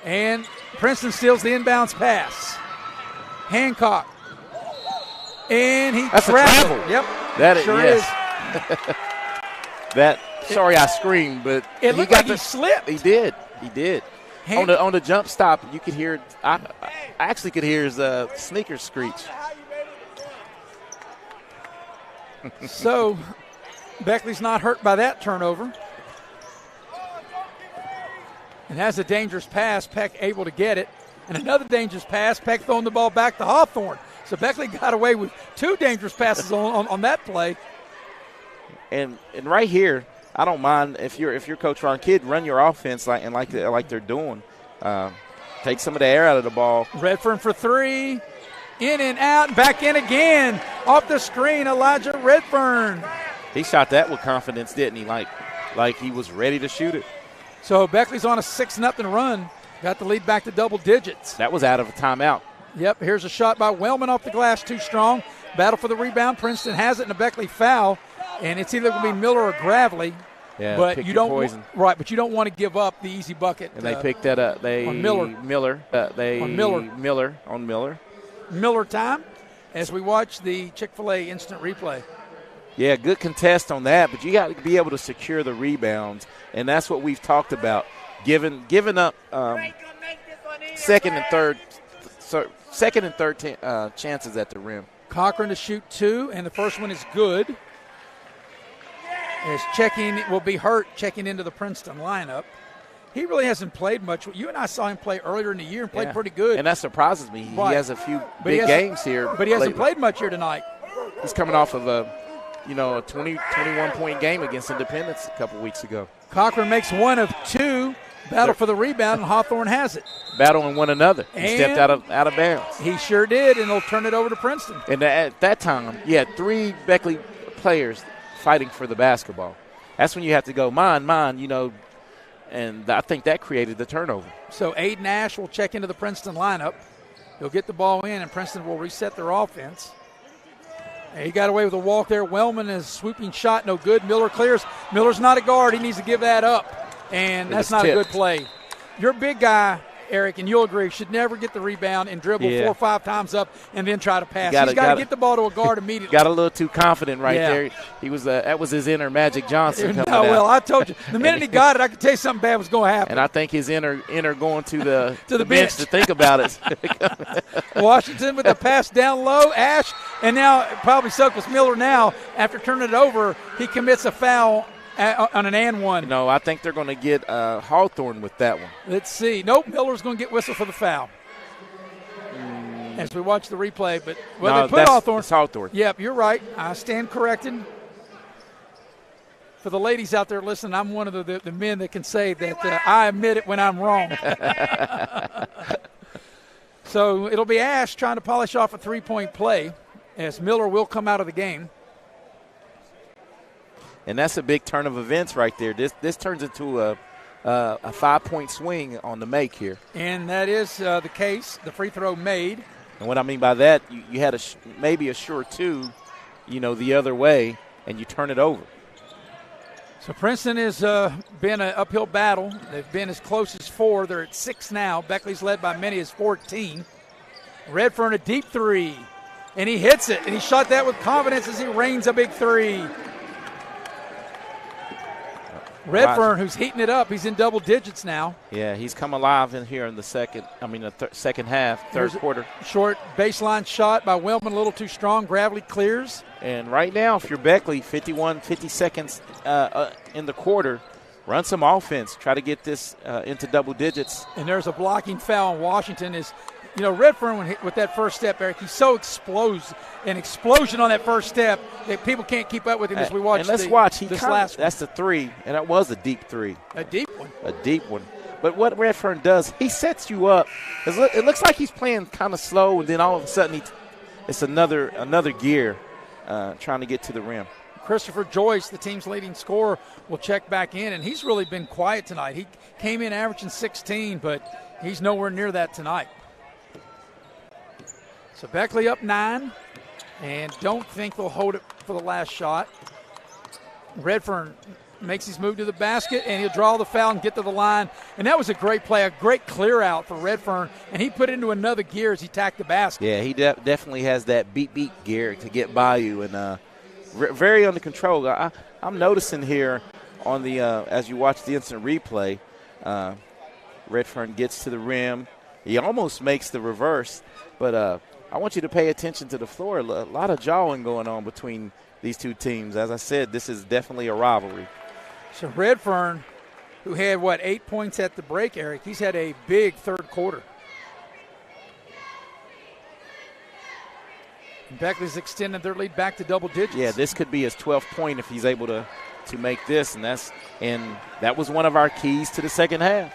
And Princeton steals the inbounds pass. Hancock. And he That's traveled. a travel. Yep. That sure is. Yes. Sorry I screamed, but it looked like he slipped. He did. On the jump stop, you could hear I actually could hear his sneakers screech. So Beckley's not hurt by that turnover. And has a dangerous pass. Peck able to get it. And another dangerous pass. Peck throwing the ball back to Hawthorne. So Beckley got away with 2 dangerous passes on that play. And right here, I don't mind if you're Coach Ron Kidd, run your offense like they're doing. Take some of the air out of the ball. Redfern for 3. In and out, back in again. Off the screen, Elijah Redfern. He shot that with confidence, didn't he? Like he was ready to shoot it. So Beckley's on a 6-0 run. Got the lead back to double digits. That was out of a timeout. Yep, here's a shot by Wellman off the glass, too strong. Battle for the rebound. Princeton has it in a Beckley foul, and it's either going to be Miller or Gravely. Yeah, but you don't poison. Right, but you don't want to give up the easy bucket. And they picked that up. On Miller. On Miller. Miller time as we watch the Chick-fil-A instant replay. Yeah, good contest on that, but you got to be able to secure the rebounds, and that's what we've talked about. Giving up second and third chances at the rim. Cochran to shoot 2, and the first one is good. As will be hurt checking into the Princeton lineup. He really hasn't played much. You and I saw him play earlier in the year and played pretty good. And that surprises me. Right. He has a few big games here. But he hasn't played much here tonight. He's coming off of a 21-point game against Independence a couple weeks ago. Cochran makes 1 of 2. Battle for the rebound, and Hawthorne has it. Battling one another. He stepped out of bounds. He sure did, and they'll turn it over to Princeton. And at that time, you had 3 Beckley players fighting for the basketball. That's when you have to go, mine, and I think that created the turnover. So Aiden Ash will check into the Princeton lineup. He'll get the ball in, and Princeton will reset their offense. And he got away with a walk there. Wellman is swooping shot, no good. Miller clears. Miller's not a guard. He needs to give that up. And that's not a good play. Your big guy, Eric, and you'll agree, should never get the rebound and dribble 4 or 5 times up and then try to pass. He's got to get the ball to a guard immediately. Got a little too confident there. He was that was his inner Magic Johnson coming out. Well, I told you. The minute he got it, I could tell you something bad was going to happen. And I think his inner going to the bench to think about it. Washington with the pass down low. Ash, and now probably Sokas Miller now, after turning it over, he commits a foul on an and one. No, I think they're going to get Hawthorne with that one. Let's see. Nope, Miller's going to get whistle for the foul. As we watch the replay, but they put Hawthorne. It's Hawthorne. Yep, you're right. I stand corrected. For the ladies out there listening, I'm one of the men that can say that I admit it when I'm wrong. So it'll be Ash trying to polish off a 3-point play as Miller will come out of the game. And that's a big turn of events right there. This turns into a 5-point swing on the make here. And that is the case. The free throw made. And what I mean by that, you had maybe a sure 2, the other way, and you turn it over. So Princeton has been an uphill battle. They've been as close as 4. They're at 6 now. Beckley's led by many as 14. Redfern a deep 3. And he hits it. And he shot that with confidence as he rains a big 3. Redfern, who's heating it up, he's in double digits now. Yeah, he's come alive in here in the second half, third quarter. Short baseline shot by Wellman, a little too strong. Gravely clears. And right now, if you're Beckley, 50 seconds in the quarter, run some offense. Try to get this into double digits. And there's a blocking foul on Washington. Redfern, with that first step, Eric, he's so an explosion on that first step that people can't keep up with him as we watch. And let's watch. This last one. That's the 3, and that was a deep 3. A deep one. A deep one. But what Redfern does, he sets you up. It looks like he's playing kind of slow, and then all of a sudden it's another gear trying to get to the rim. Christopher Joyce, the team's leading scorer, will check back in, and he's really been quiet tonight. He came in averaging 16, but he's nowhere near that tonight. So Beckley up 9, and don't think they'll hold it for the last shot. Redfern makes his move to the basket, and he'll draw the foul and get to the line. And that was a great play, a great clear out for Redfern, and he put it into another gear as he tacked the basket. Yeah, he definitely has that beat gear to get by you, and very under control. I'm noticing here on the as you watch the instant replay, Redfern gets to the rim. He almost makes the reverse, but I want you to pay attention to the floor. A lot of jawing going on between these two teams. As I said, this is definitely a rivalry. So Redfern, who had, 8 points at the break, Eric, he's had a big third quarter. And Beckley's extended their lead back to double digits. Yeah, this could be his 12th point if he's able to make this, and that was one of our keys to the second half.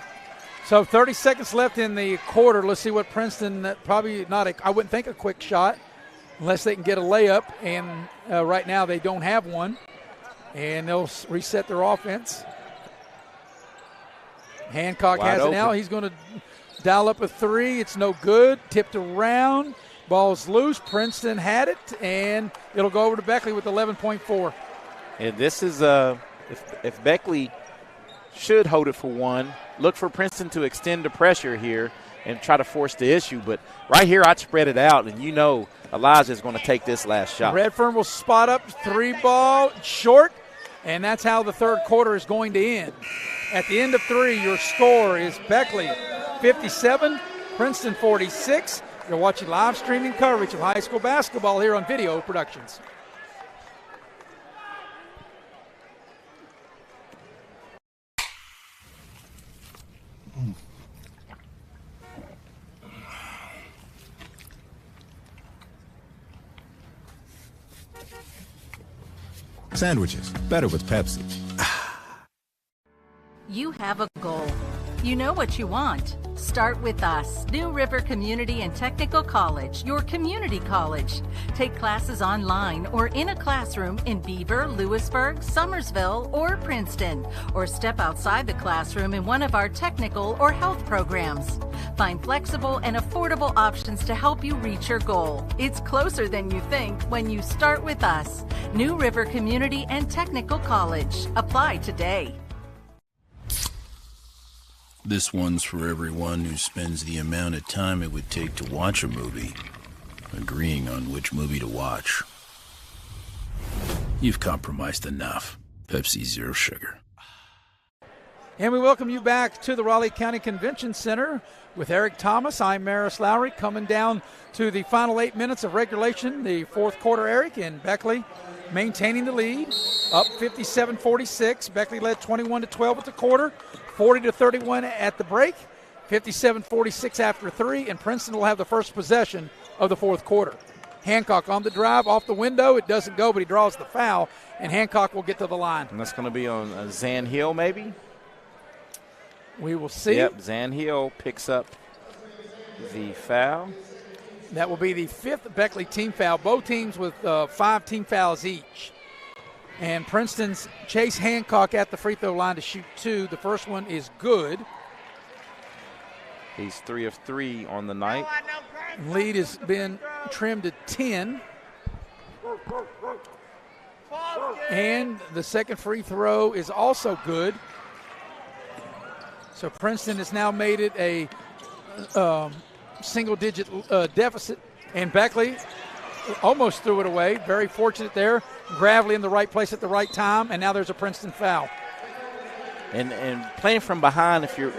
So 30 seconds left in the quarter. Let's see what Princeton, probably not I wouldn't think a quick shot unless they can get a layup, and right now they don't have one, and they'll reset their offense. Hancock Wide has open. it now. He's going to dial up a three. It's no good. Tipped around. Ball's loose. Princeton had it, and it'll go over to Beckley with 11.4. And this is if Beckley should hold it for one, look for Princeton to extend the pressure here and try to force the issue. But right here, I'd spread it out, and Elijah's going to take this last shot. Redfern will spot up, three ball, short, and that's how the third quarter is going to end. At the end of three, your score is Beckley 57, Princeton 46. You're watching live streaming coverage of high school basketball here on Video Productions. Sandwiches, better with Pepsi. You have a goal. You know what you want. Start with us. New River Community and Technical College, your community college. Take classes online or in a classroom in Beaver, Lewisburg, Summersville, or Princeton. Or step outside the classroom in one of our technical or health programs. Find flexible and affordable options to help you reach your goal. It's closer than you think when you start with us. New River Community and Technical College. Apply today. This one's for everyone who spends the amount of time it would take to watch a movie, agreeing on which movie to watch. You've compromised enough. Pepsi Zero Sugar. And we welcome you back to the Raleigh County Convention Center with Eric Thomas. I'm Maris Lowry, coming down to the final 8 minutes of regulation, the fourth quarter, Eric, and Beckley maintaining the lead, up 57-46. Beckley led 21-12 at the quarter, 40-31 at the break, 57-46 after three, and Princeton will have the first possession of the fourth quarter. Hancock on the drive, off the window. It doesn't go, but he draws the foul, and Hancock will get to the line. And that's going to be on Zan Hill, maybe? We will see. Yep, Zan Hill picks up the foul. That will be the fifth Beckley team foul. Both teams with 5 team fouls each. And Princeton's Chase Hancock at the free throw line to shoot 2. The first one is good. He's 3 of 3 on the night. Lead has been trimmed to 10. And the second free throw is also good. So Princeton has now made it a single-digit deficit. And Beckley almost threw it away. Very fortunate there. Gravely in the right place at the right time, and now there's a Princeton foul. And playing from behind, if you're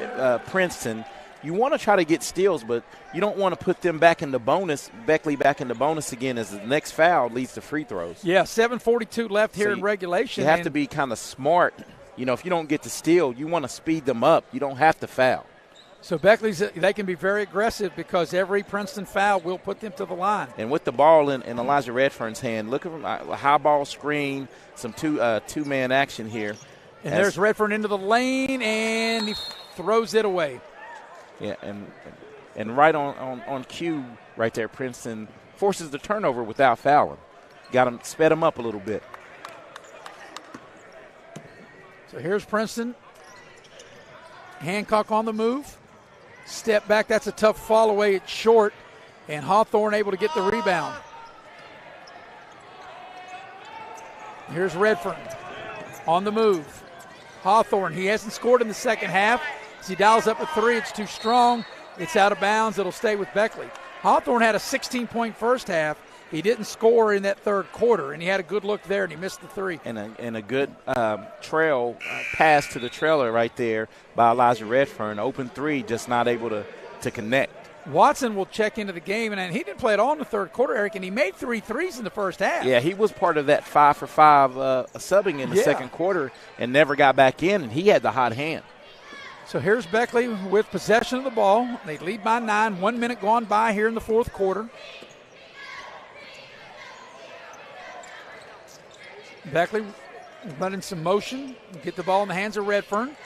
Princeton, you want to try to get steals, but you don't want to put them back into bonus, Beckley back into bonus again, as the next foul leads to free throws. Yeah, 7:42 left here in regulation. You have to be kind of smart. If you don't get the steal, you want to speed them up. You don't have to foul. So Beckley's, they can be very aggressive because every Princeton foul will put them to the line. And with the ball in Elijah Redfern's hand, look at him, a high ball screen, some two-man action here. And there's Redfern into the lane, and he throws it away. Yeah, and right on cue right there, Princeton forces the turnover without fouling. Sped him up a little bit. So here's Princeton. Hancock on the move. Step back, that's a tough fall away. It's short, and Hawthorne able to get the rebound. Here's Redfern on the move. Hawthorne. He hasn't scored in the second half. As he dials up a three, it's too strong. It's out of bounds. It'll stay with Beckley. Hawthorne had a 16-point first half. He didn't score in that third quarter, and he had a good look there, and he missed the three. And a good trail pass to the trailer right there by Elijah Redfern. Open three, just not able to connect. Watson will check into the game, and he didn't play at all in the third quarter, Eric, and he made 3 threes in the first half. Yeah, he was part of that 5-for-5 subbing in the second quarter and never got back in, and he had the hot hand. So here's Beckley with possession of the ball. They lead by 9. 1 minute gone by here in the fourth quarter. Beckley running some motion. Get the ball in the hands of Redfern.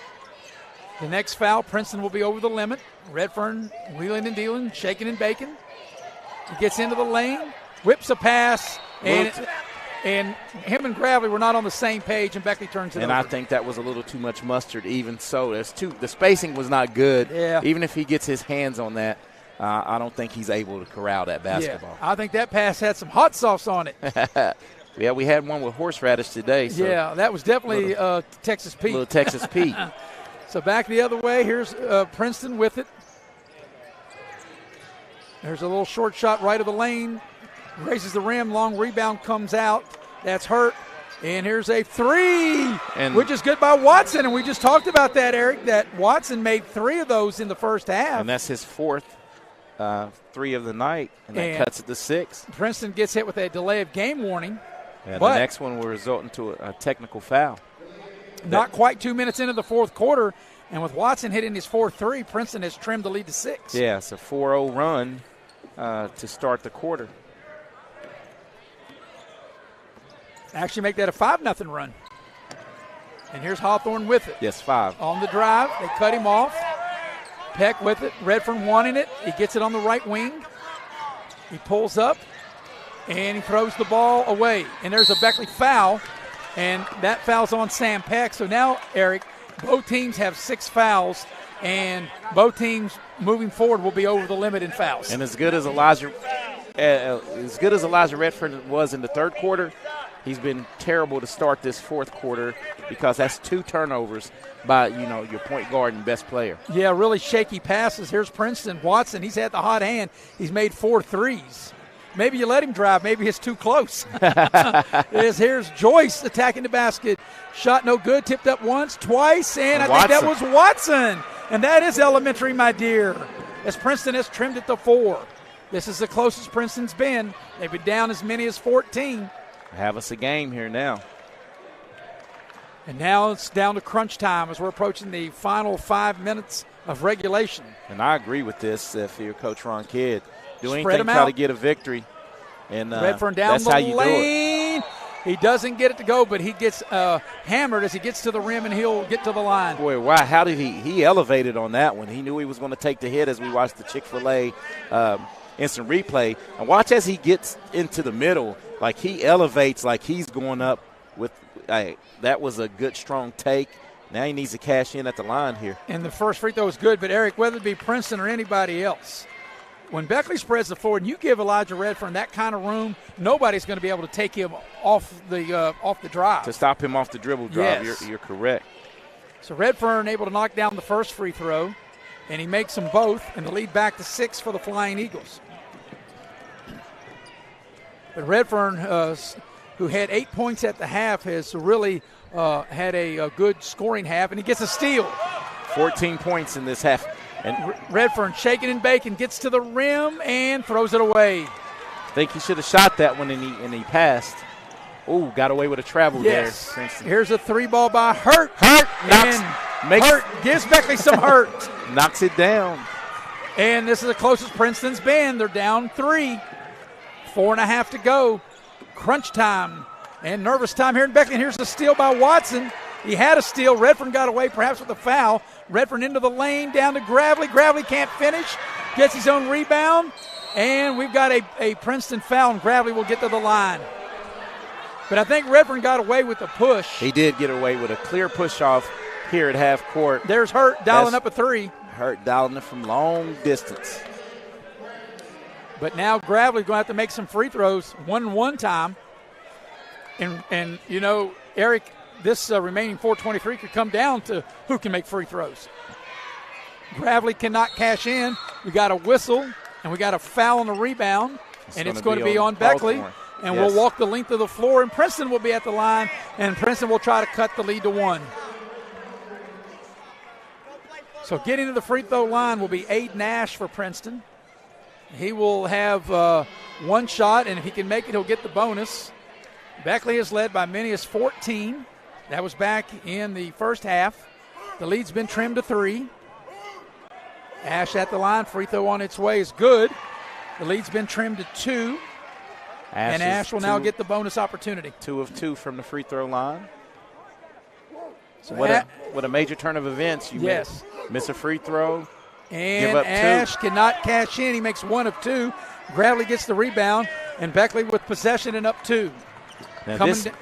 The next foul, Princeton will be over the limit. Redfern wheeling and dealing, shaking and baking. He gets into the lane, whips a pass, and him and Gravely were not on the same page, and Beckley turns it over. And I think that was a little too much mustard even so. The spacing was not good. Yeah. Even if he gets his hands on that, I don't think he's able to corral that basketball. Yeah, I think that pass had some hot sauce on it. Yeah, we had one with horseradish today. So yeah, that was definitely Texas Pete. Little Texas Pete. So back the other way. Here's Princeton with it. There's a little short shot right of the lane. Raises the rim. Long rebound comes out. That's hurt. And here's a three, which is good by Watson. And we just talked about that, Eric, that Watson made 3 of those in the first half. And that's his 4th 3 of the night, and that cuts it to 6. Princeton gets hit with a delay of game warning. And the next one will result into a technical foul. Not quite 2 minutes into the fourth quarter, and with Watson hitting his 4-3, Princeton has trimmed the lead to 6. Yeah, it's a 4-0 run to start the quarter. Actually make that a 5-0 run. And here's Hawthorne with it. Yes, 5. On the drive, they cut him off. Peck with it, Redfern wanting it. He gets it on the right wing. He pulls up, and he throws the ball away. And there's a Beckley foul, and that foul's on Sam Peck. So now, Eric, both teams have 6 fouls, and both teams moving forward will be over the limit in fouls. And as good as Elijah Redfern was in the third quarter, he's been terrible to start this fourth quarter because that's 2 turnovers by, your point guard and best player. Yeah, really shaky passes. Here's Princeton. Watson, he's had the hot hand. He's made 4 threes. Maybe you let him drive. Maybe it's too close. Here's Joyce attacking the basket. Shot no good. Tipped up once, twice, and I think that was Watson. And that is elementary, my dear, as Princeton has trimmed it to 4. This is the closest Princeton's been. They've been down as many as 14. Have us a game here now. And now it's down to crunch time as we're approaching the final 5 minutes of regulation. And I agree with this if you're Coach Ron Kidd. Do Spread anything, him try out. to get a victory. And Redfern down that's the how you lane. do it. He doesn't get it to go, but he gets hammered as he gets to the rim, and he'll get to the line. Boy, wow, how did he elevated on that one. He knew he was going to take the hit as we watched the Chick-fil-A instant replay. And watch as he gets into the middle, like he elevates like he's going up with that was a good, strong take. Now he needs to cash in at the line here. And the first free throw was good, but, Eric, whether it be Princeton or anybody else, when Beckley spreads the floor and you give Elijah Redfern that kind of room, nobody's going to be able to take him off the drive. To stop him off the dribble drive, yes. You're correct. So Redfern able to knock down the first free throw, and he makes them both, and the lead back to 6 for the Flying Eagles. But Redfern, who had 8 points at the half, has really had a good scoring half, and he gets a steal. 14 points in this half. And Redfern shaking and baking, gets to the rim and throws it away. I think he should have shot that one, and he passed. Ooh, got away with a travel there. Here's a 3 ball by Hurt. Hurt gives Beckley some hurt. Knocks it down. And this is the closest Princeton's been. They're down 3. 4.5 to go. Crunch time and nervous time here in Beckley. And here's a steal by Watson. He had a steal. Redfern got away perhaps with a foul. Redfern into the lane, down to Gravely. Gravely can't finish. Gets his own rebound. And we've got a Princeton foul, and Gravely will get to the line. But I think Redfern got away with the push. He did get away with a clear push off here at half court. There's Hurt dialing up a 3. Hurt dialing it from long distance. But now Gravely's going to have to make some free throws. 1-1 time. And Eric, this remaining 4:23 could come down to who can make free throws. Gravely cannot cash in. We got a whistle, and we got a foul on the rebound, and it's going to be on Beckley. And we'll walk the length of the floor, and Princeton will be at the line, and Princeton will try to cut the lead to 1. So getting to the free throw line will be Aiden Nash for Princeton. He will have 1 shot, and if he can make it, he'll get the bonus. Beckley is led by many as 14. That was back in the first half. The lead's been trimmed to 3. Ash at the line. Free throw on its way is good. The lead's been trimmed to 2. And Ash will now get the bonus opportunity. 2 of 2 from the free throw line. So what a major turn of events. You miss a free throw. And give up Ash 2. cannot cash in. He makes 1 of 2. Gravely gets the rebound, and Beckley with possession and up 2. Now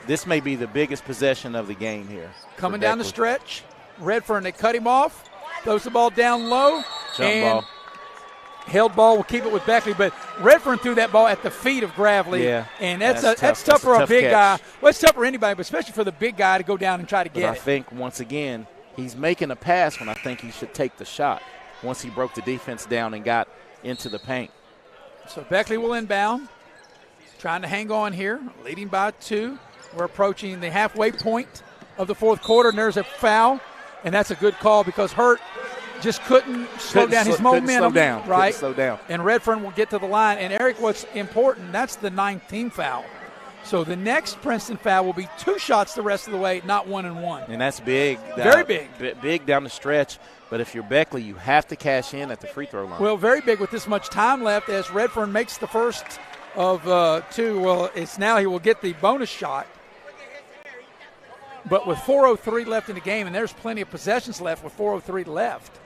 this may be the biggest possession of the game here. Coming down the stretch. Redfern, they cut him off. Throws the ball down low. Jump ball. Held ball will keep it with Beckley, but Redfern threw that ball at the feet of Gravely. Yeah, and that's tough for a big guy. Well, it's tough for anybody, but especially for the big guy to go down and try to get it. I think, once again, he's making a pass when I think he should take the shot once he broke the defense down and got into the paint. So Beckley will inbound, trying to hang on here, leading by 2. We're approaching the halfway point of the fourth quarter, and there's a foul, and that's a good call because Hurt just couldn't slow down his momentum. Right? Couldn't slow down. And Redfern will get to the line. And, Eric, what's important, that's the 9th team foul. So the next Princeton foul will be 2 shots the rest of the way, not 1 and 1. And that's big. Very big. Big down the stretch. But if you're Beckley, you have to cash in at the free throw line. Well, very big with this much time left as Redfern makes the first of 2. Well, it's now he will get the bonus shot. But with 4:03 left in the game, and there's plenty of possessions left with 4:03 left,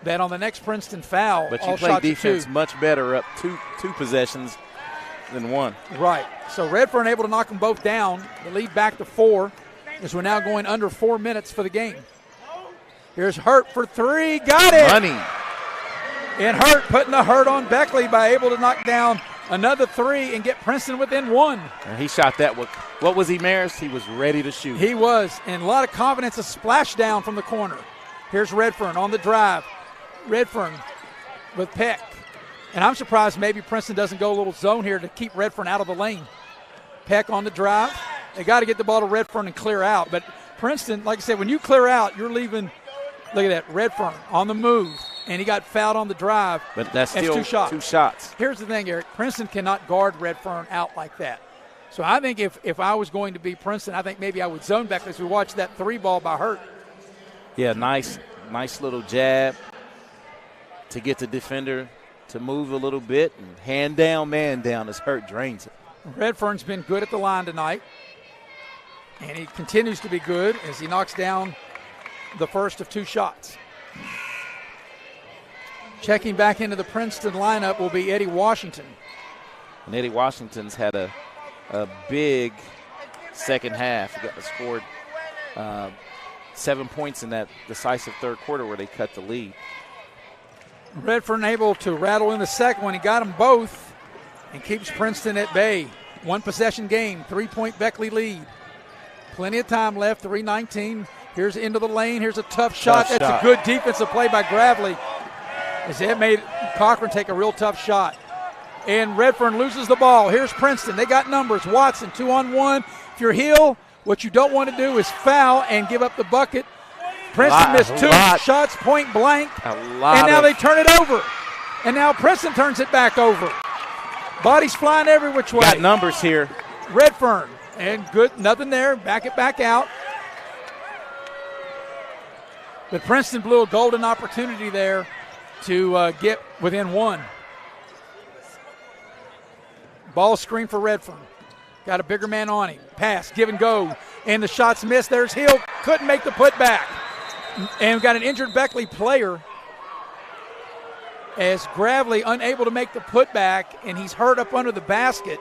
that on the next Princeton foul, but all you play shots defense are 2. much better up two possessions than 1. Right. So Redfern able to knock them both down. The lead back to 4 as we're now going under 4 minutes for the game. Here's Hurt for 3. Got it. Money. And Hurt putting the hurt on Beckley by able to knock down another 3 and get Princeton within 1. And he shot that with, what was he, Maris? He was ready to shoot. He was. And a lot of confidence, a splash down from the corner. Here's Redfern on the drive. Redfern with Peck. And I'm surprised maybe Princeton doesn't go a little zone here to keep Redfern out of the lane. Peck on the drive. They got to get the ball to Redfern and clear out. But Princeton, like I said, when you clear out, you're leaving, look at that, Redfern on the move. And he got fouled on the drive. But that's still 2 shots. 2 shots. Here's the thing, Eric. Princeton cannot guard Redfern out like that. So I think if I was going to be Princeton, I think maybe I would zone back as we watched that 3 ball by Hurt. Yeah, nice little jab to get the defender to move a little bit, and hand down, man down as Hurt drains it. Redfern's been good at the line tonight, and he continues to be good as he knocks down the first of 2 shots. Checking back into the Princeton lineup will be Eddie Washington. And Eddie Washington's had a big second half. He scored 7 points in that decisive third quarter where they cut the lead. Redfern able to rattle in the second one. He got them both and keeps Princeton at bay. 1 possession game, 3-point Beckley lead. Plenty of time left, 3:19. Here's into the lane. Here's a tough shot. That's a good defensive play by Gravely, as that made Cochran take a real tough shot. And Redfern loses the ball. Here's Princeton. They got numbers. Watson, 2-on-1. If you're Hill, what you don't want to do is foul and give up the bucket. Princeton missed 2 shots point blank. And now they turn it over. And now Princeton turns it back over. Bodies flying every which way. Got numbers here. Redfern. And good, nothing there. Back it back out. But Princeton blew a golden opportunity there to get within 1. Ball screen for Redfern. Got a bigger man on him. Pass, give and go. And the shot's missed. There's Hill. Couldn't make the putback. And we've got an injured Beckley player as Gravely unable to make the putback, and he's hurt up under the basket.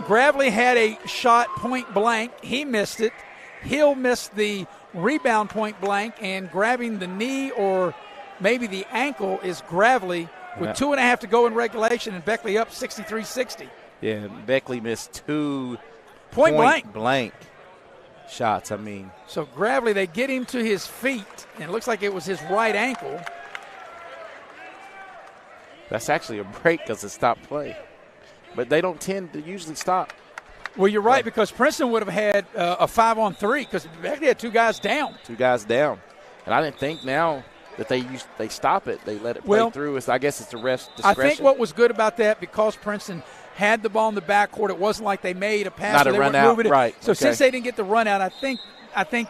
Gravely had a shot point blank. He missed it. Hill missed the rebound point blank, and grabbing the knee or maybe the ankle is Gravely with 2.5 to go in regulation, and Beckley up 63-60. Yeah, Beckley missed 2 point blank. shots. I mean. So Gravely, they get him to his feet, and it looks like it was his right ankle. That's actually a break because it stopped play. But they don't tend to usually stop. Well, you're right, because Princeton would have had a 5-on-3 because Beckley had 2 guys down. 2 guys down. And I didn't think now that they stop it. They let it play through. I guess it's the ref's discretion. I think what was good about that, because Princeton had the ball in the backcourt, it wasn't like they made a pass. Not a run out, right. So since they didn't get the run out, I think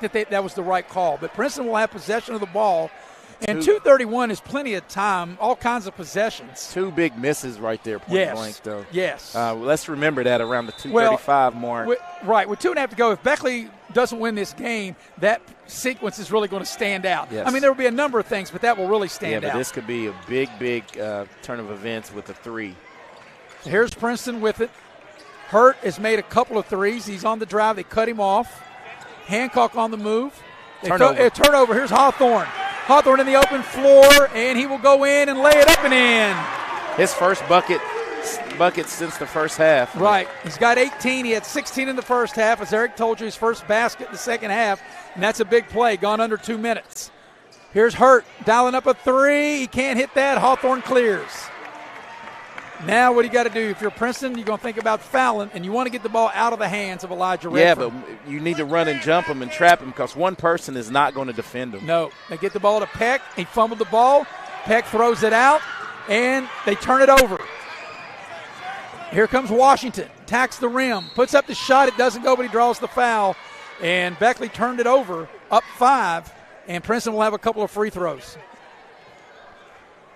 that was the right call. But Princeton will have possession of the ball. And 2:31 is plenty of time, all kinds of possessions. 2 big misses right there, point blank, though. Yes. Let's remember that around the 2:35 mark. With 2.5 to go, if Beckley doesn't win this game, that sequence is really going to stand out. Yes. I mean, there will be a number of things, but that will really stand out. Yeah, but this could be a big turn of events with a 3. So here's Princeton with it. Hurt has made a couple of threes. He's on the drive. They cut him off. Hancock on the move. Turnover. Here's Hawthorne. Hawthorne in the open floor, and he will go in and lay it up and in. His first bucket since the first half. Right. He's got 18. He had 16 in the first half. As Eric told you, his first basket in the second half, and that's a big play, gone under 2 minutes. Here's Hurt dialing up a 3. He can't hit that. Hawthorne clears. Now what do you got to do? If you're Princeton, you're going to think about fouling, and you want to get the ball out of the hands of Elijah Redford. Yeah, but you need to run and jump him and trap him because one person is not going to defend him. No. They get the ball to Peck. He fumbled the ball. Peck throws it out, and they turn it over. Here comes Washington. Tacks the rim. Puts up the shot. It doesn't go, but he draws the foul. And Beckley turned it over, up 5, and Princeton will have a couple of free throws.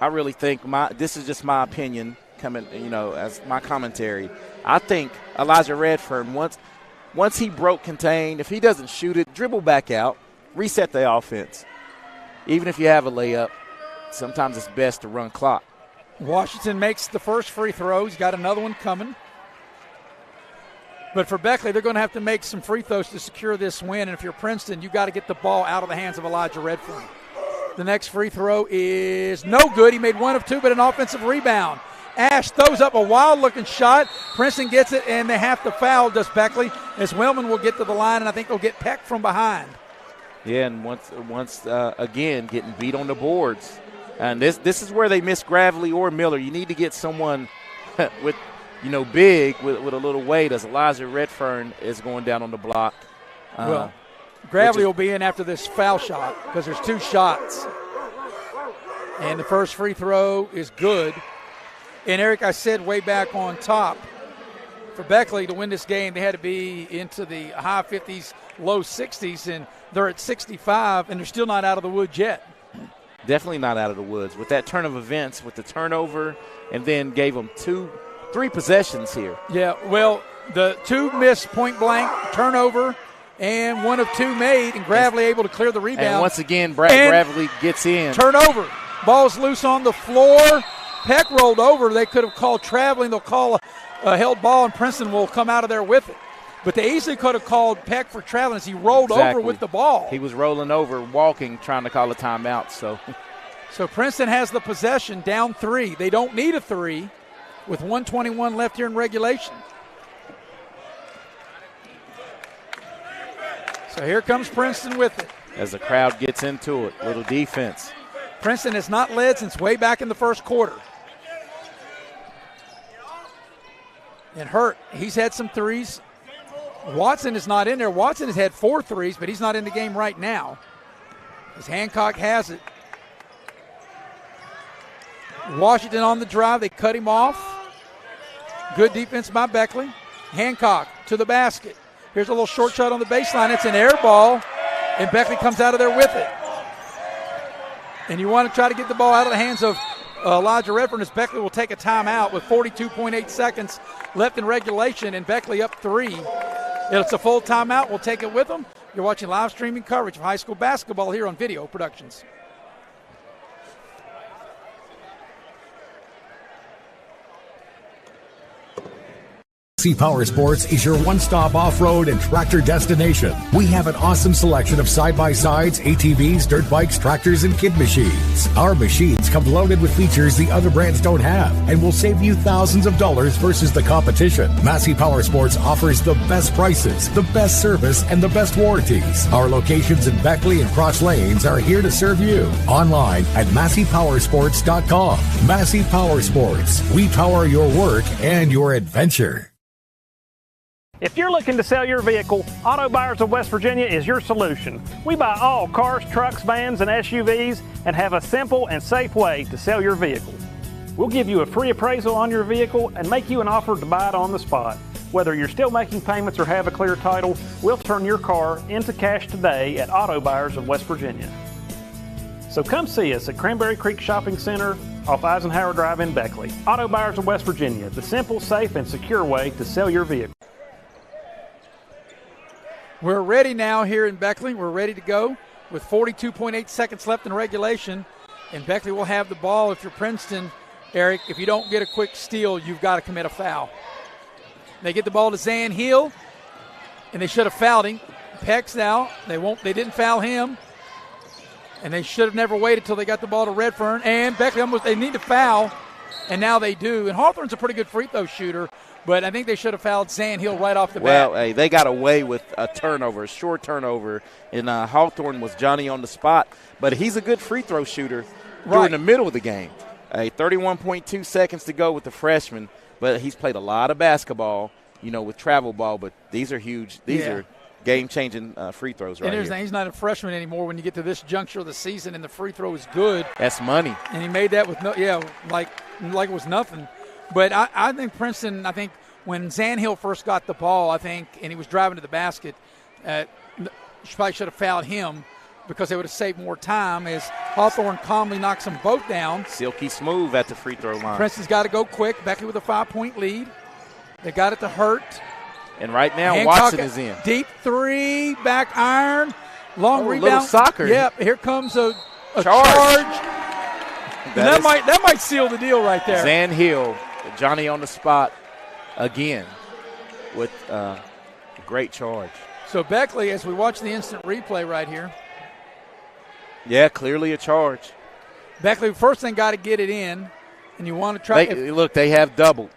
I really think this is just my opinion. Coming, as my commentary, I think Elijah Redford, once he broke contain, if he doesn't shoot it, dribble back out, reset the offense. Even if you have a layup, sometimes it's best to run clock. Washington makes the first free throw. He's got another one coming. But for Beckley, they're going to have to make some free throws to secure this win. And if you're Princeton, you've got to get the ball out of the hands of Elijah Redford. The next free throw is no good. He made 1 of 2, but an offensive rebound. Ash throws up a wild-looking shot. Princeton gets it, and they have to foul, does Beckley, as Wellman will get to the line, and I think they'll get Peck from behind. Yeah, and once again, getting beat on the boards. And this is where they miss Gravely or Miller. You need to get someone with, big, with a little weight, as Elijah Redfern is going down on the block. Gravely will be in after this foul shot because there's 2 shots. And the first free throw is good. And, Eric, I said way back on top, for Beckley to win this game, they had to be into the high 50s, low 60s, and they're at 65, and they're still not out of the woods yet. Definitely not out of the woods. With that turn of events, with the turnover, and then gave them 3 possessions here. Yeah, well, the 2 missed point blank, turnover, and 1 of 2 made, and Gravely able to clear the rebound. And once again, Gravely gets in. Turnover. Ball's loose on the floor. Peck rolled over. They could have called traveling. They'll call a held ball, and Princeton will come out of there with it. But they easily could have called Peck for traveling as he rolled over with the ball. He was rolling over, walking, trying to call a timeout. So Princeton has the possession, down 3. They don't need a 3 with 1:21 left here in regulation. So here comes Princeton with it. As the crowd gets into it, little defense. Princeton has not led since way back in the first quarter. And Hurt, he's had some threes. Watson is not in there. Watson has had 4 threes, but he's not in the game right now. As Hancock has it. Washington on the drive. They cut him off. Good defense by Beckley. Hancock to the basket. Here's a little short shot on the baseline. It's an air ball, and Beckley comes out of there with it. And you want to try to get the ball out of the hands of Elijah Redford, as Beckley will take a timeout with 42.8 seconds left in regulation, and Beckley up 3. It's a full timeout. We'll take it with them. You're watching live streaming coverage of high school basketball here on Video Productions. Massey Power Sports is your one-stop off-road and tractor destination. We have an awesome selection of side-by-sides, ATVs, dirt bikes, tractors, and kid machines. Our machines come loaded with features the other brands don't have and will save you thousands of dollars versus the competition. Massey Power Sports offers the best prices, the best service, and the best warranties. Our locations in Beckley and Cross Lanes are here to serve you. Online at MasseyPowersports.com. Massey Power Sports. We power your work and your adventure. If you're looking to sell your vehicle, Auto Buyers of West Virginia is your solution. We buy all cars, trucks, vans, and SUVs and have a simple and safe way to sell your vehicle. We'll give you a free appraisal on your vehicle and make you an offer to buy it on the spot. Whether you're still making payments or have a clear title, we'll turn your car into cash today at Auto Buyers of West Virginia. So come see us at Cranberry Creek Shopping Center off Eisenhower Drive in Beckley. Auto Buyers of West Virginia, the simple, safe, and secure way to sell your vehicle. We're ready now here in Beckley. We're ready to go with 42.8 seconds left in regulation. And Beckley will have the ball. If you're Princeton, Eric, if you don't get a quick steal, you've got to commit a foul. They get the ball to Zan Hill, and they should have fouled him. Peck's now. They didn't foul him. And they should have never waited till they got the ball to Redfern. And Beckley they need to foul, and now they do. And Hawthorne's a pretty good free throw shooter, but I think they should have fouled Zan Hill right off the bat. Well, hey, they got away with a turnover, a short turnover, and Hawthorne was Johnny on the spot. But he's a good free throw shooter during the middle of the game. 31.2 seconds to go with the freshman, but he's played a lot of basketball, with travel ball. But these are huge. These are game-changing free throws right here. He's not a freshman anymore when you get to this juncture of the season, and the free throw is good. That's money. And he made that with like it was nothing. But I think Princeton, when Zan Hill first got the ball, and he was driving to the basket, probably should have fouled him because they would have saved more time as Hawthorne calmly knocks them both down. Silky smooth at the free throw line. Princeton's got to go quick. Beckley with a 5-point lead. They got it to Hurt. And right now, Hancock, Watson is in. Deep three, back iron, long rebound. Little soccer. Yep, here comes a charge. That might seal the deal right there. Zan Hill, Johnny on the spot again with a great charge. So Beckley, as we watch the instant replay right here. Yeah, clearly a charge. Beckley, first thing got to get it in, and you want to try. Look, they have doubled.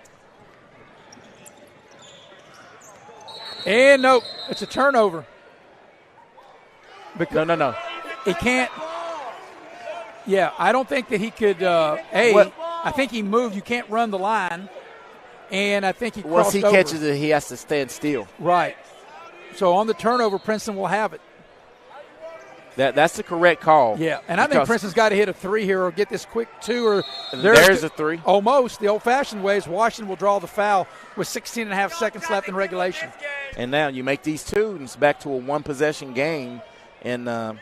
And nope, it's a turnover. No. He can't. Yeah, I don't think that he could. I think he moved. You can't run the line. And I think he crossed once he over. catches it, he has to stand still. Right. So on the turnover, Princeton will have it. That's the correct call. Yeah, and I think Princeton's got to hit a three here or get this quick two. Or there's a three. Almost. The old-fashioned way is Washington will draw the foul with 16 and a half seconds left in regulation. And now you make these two, and it's back to a one-possession game. And the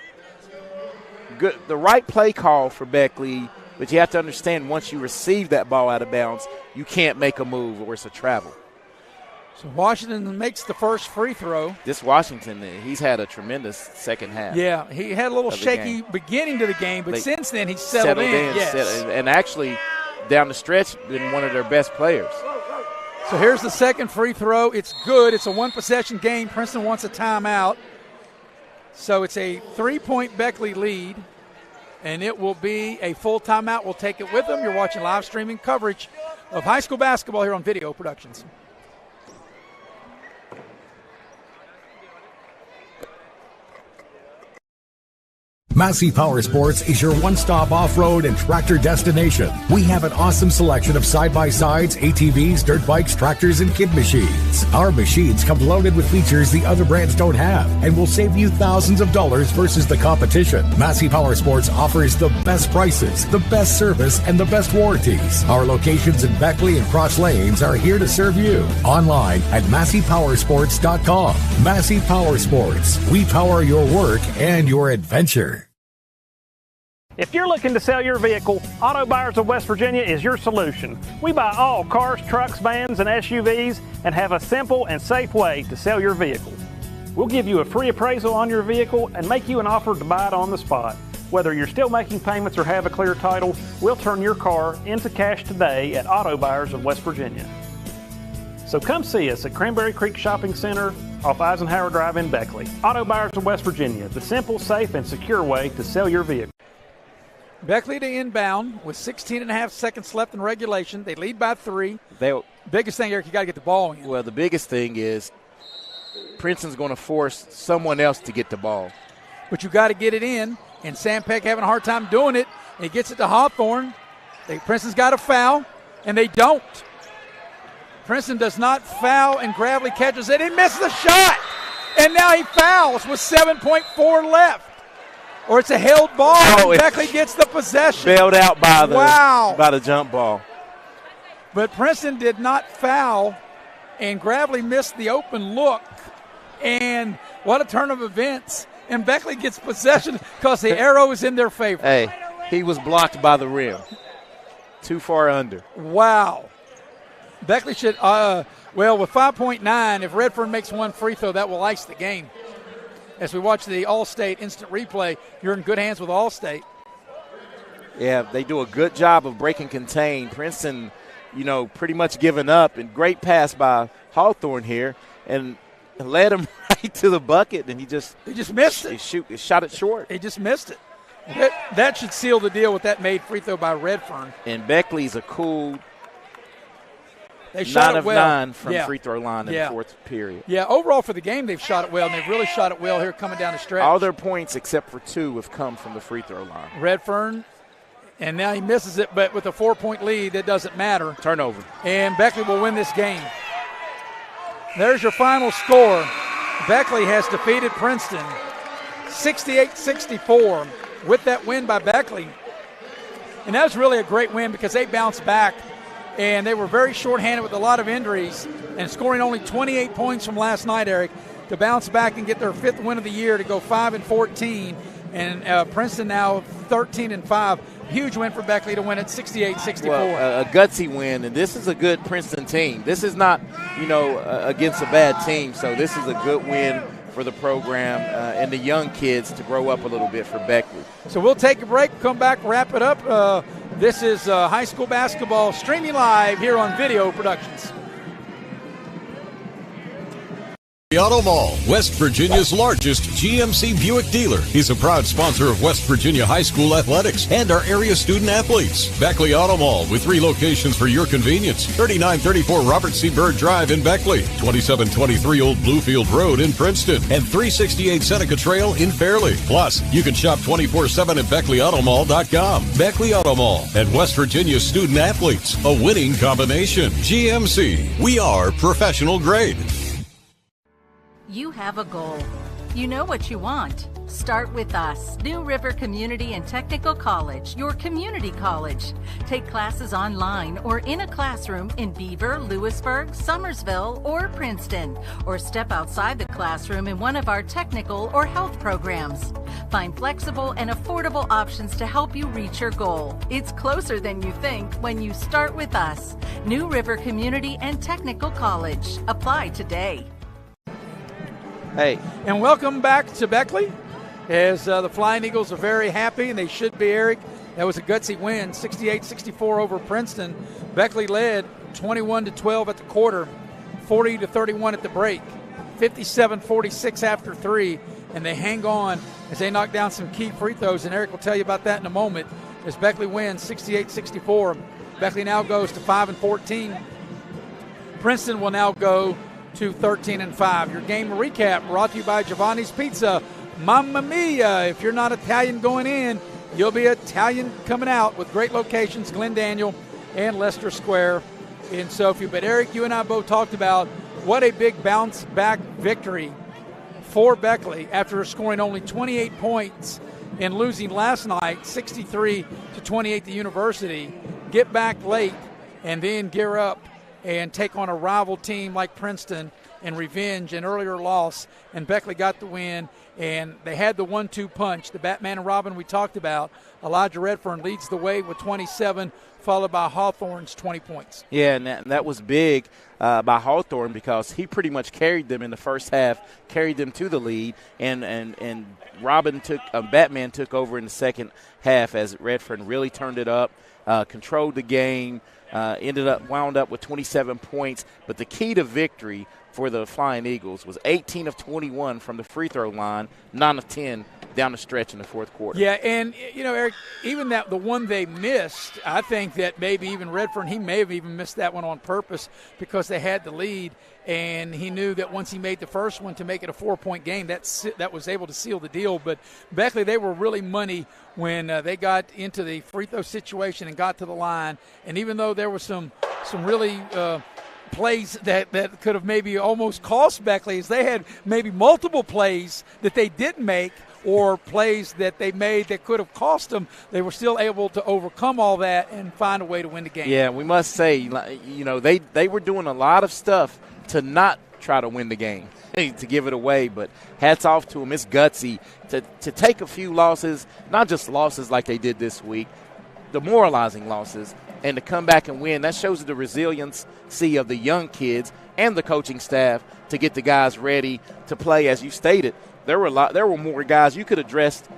right play call for Beckley, but you have to understand once you receive that ball out of bounds, you can't make a move or it's a travel. So Washington makes the first free throw. This Washington, he's had a tremendous second half. Yeah, he had a little shaky beginning to the game, but since then he's settled in. Yes. And actually, down the stretch, been one of their best players. So here's the second free throw. It's good. It's a one-possession game. Princeton wants a timeout. So it's a 3-point Beckley lead, and it will be a full timeout. We'll take it with them. You're watching live streaming coverage of high school basketball here on Video Productions. Massey Power Sports is your one-stop off-road and tractor destination. We have an awesome selection of side-by-sides, ATVs, dirt bikes, tractors, and kid machines. Our machines come loaded with features the other brands don't have and will save you thousands of dollars versus the competition. Massey Power Sports offers the best prices, the best service, and the best warranties. Our locations in Beckley and Cross Lanes are here to serve you. Online at MasseyPowersports.com. Massey Power Sports. We power your work and your adventure. If you're looking to sell your vehicle, Auto Buyers of West Virginia is your solution. We buy all cars, trucks, vans, and SUVs and have a simple and safe way to sell your vehicle. We'll give you a free appraisal on your vehicle and make you an offer to buy it on the spot. Whether you're still making payments or have a clear title, we'll turn your car into cash today at Auto Buyers of West Virginia. So come see us at Cranberry Creek Shopping Center off Eisenhower Drive in Beckley. Auto Buyers of West Virginia, the simple, safe, and secure way to sell your vehicle. Beckley to inbound with 16.5 seconds left in regulation. They lead by 3. Biggest thing, Eric, you got to get the ball in. Well, the biggest thing is Princeton's going to force someone else to get the ball. But you got to get it in, and Sam Peck having a hard time doing it. And he gets it to Hawthorne. Princeton's got a foul, and they don't. Princeton does not foul, and Gravely catches it. He misses the shot, and now he fouls with 7.4 left. Or it's a held ball, and Beckley gets the possession. Bailed out by the jump ball. But Princeton did not foul, and Gravely missed the open look. And what a turn of events. And Beckley gets possession because the arrow is in their favor. Hey, he was blocked by the rim. Too far under. Wow. Beckley should, with 5.9, if Redfern makes one free throw, that will ice the game. As we watch the All-State instant replay, you're in good hands with All-State. Yeah, they do a good job of breaking contain. Princeton, pretty much giving up. And great pass by Hawthorne here. And led him right to the bucket, and he just missed it. He shot it short. He just missed it. That should seal the deal with that made free throw by Redfern. And Beckley's a cool they shot 9 it of well. 9 from free throw line in the fourth period. Yeah, overall for the game they've shot it well, and they've really shot it well here coming down the stretch. All their points except for 2 have come from the free throw line. Redfern, and now he misses it, but with a 4-point lead, that doesn't matter. Turnover. And Beckley will win this game. There's your final score. Beckley has defeated Princeton 68-64 with that win by Beckley. And that was really a great win because they bounced back, and they were very shorthanded with a lot of injuries and scoring only 28 points from last night, Eric, to bounce back and get their 5th win of the year to go 5-14. And Princeton now 13-5. Huge win for Beckley to win at 68-64. Well, a gutsy win, and this is a good Princeton team. This is not, against a bad team, so this is a good win for the program and the young kids to grow up a little bit for Beckley. So we'll take a break, come back, wrap it up. This is high school basketball streaming live here on Video Productions. The Auto Mall, West Virginia's largest GMC Buick dealer, is a proud sponsor of West Virginia High School athletics and our area student athletes. Beckley Auto Mall with 3 locations for your convenience. 3934 Robert C. Byrd Drive in Beckley, 2723 Old Bluefield Road in Princeton, and 368 Seneca Trail in Fairleigh. Plus, you can shop 24/7 at BeckleyAutomall.com. Beckley Auto Mall and West Virginia student athletes, a winning combination. GMC, we are professional grade. You have a goal. You know what you want. Start with us. New River Community and Technical College, your community college. Take classes online or in a classroom in Beaver, Lewisburg, Summersville, or Princeton. Or step outside the classroom in one of our technical or health programs. Find flexible and affordable options to help you reach your goal. It's closer than you think when you start with us. New River Community and Technical College. Apply today. Hey. And welcome back to Beckley, as the Flying Eagles are very happy, and they should be, Eric. That was a gutsy win, 68-64 over Princeton. Beckley led 21-12 at the quarter, 40-31 at the break, 57-46 after 3, and they hang on as they knock down some key free throws, and Eric will tell you about that in a moment, as Beckley wins 68-64. Beckley now goes to 5-14. Princeton will now go to 13-5. Your game recap brought to you by Giovanni's Pizza. Mamma mia! If you're not Italian going in, you'll be Italian coming out, with great locations, Glen Daniel and Leicester Square in Sophia. But Eric, you and I both talked about what a big bounce back victory for Beckley after scoring only 28 points and losing last night 63-28 to University. Get back late and then gear up and take on a rival team like Princeton and revenge an earlier loss. And Beckley got the win, and they had the 1-2 punch. The Batman and Robin we talked about. Elijah Redfern leads the way with 27, followed by Hawthorne's 20 points. Yeah, and that was big by Hawthorne, because he pretty much carried them in the first half, carried them to the lead, and Batman took over in the second half as Redfern really turned it up, controlled the game, wound up with 27 points. But the key to victory for the Flying Eagles was 18 of 21 from the free throw line, 9 of 10 down the stretch in the fourth quarter. Yeah, and, Eric, even the one they missed, I think that maybe even Redfern, he may have even missed that one on purpose because they had the lead, and he knew that once he made the first one to make it a 4-point game, that was able to seal the deal. But Beckley, they were really money when they got into the free throw situation and got to the line. And even though there was some really plays that could have maybe almost cost Beckley, as they had maybe multiple plays that they didn't make, or plays that they made that could have cost them, they were still able to overcome all that and find a way to win the game. Yeah, we must say, they were doing a lot of stuff to not try to win the game, to give it away, but hats off to them. It's gutsy to take a few losses, not just losses like they did this week, demoralizing losses, and to come back and win. That shows the resiliency of the young kids and the coaching staff to get the guys ready to play. As you stated, there were more guys you could have dressed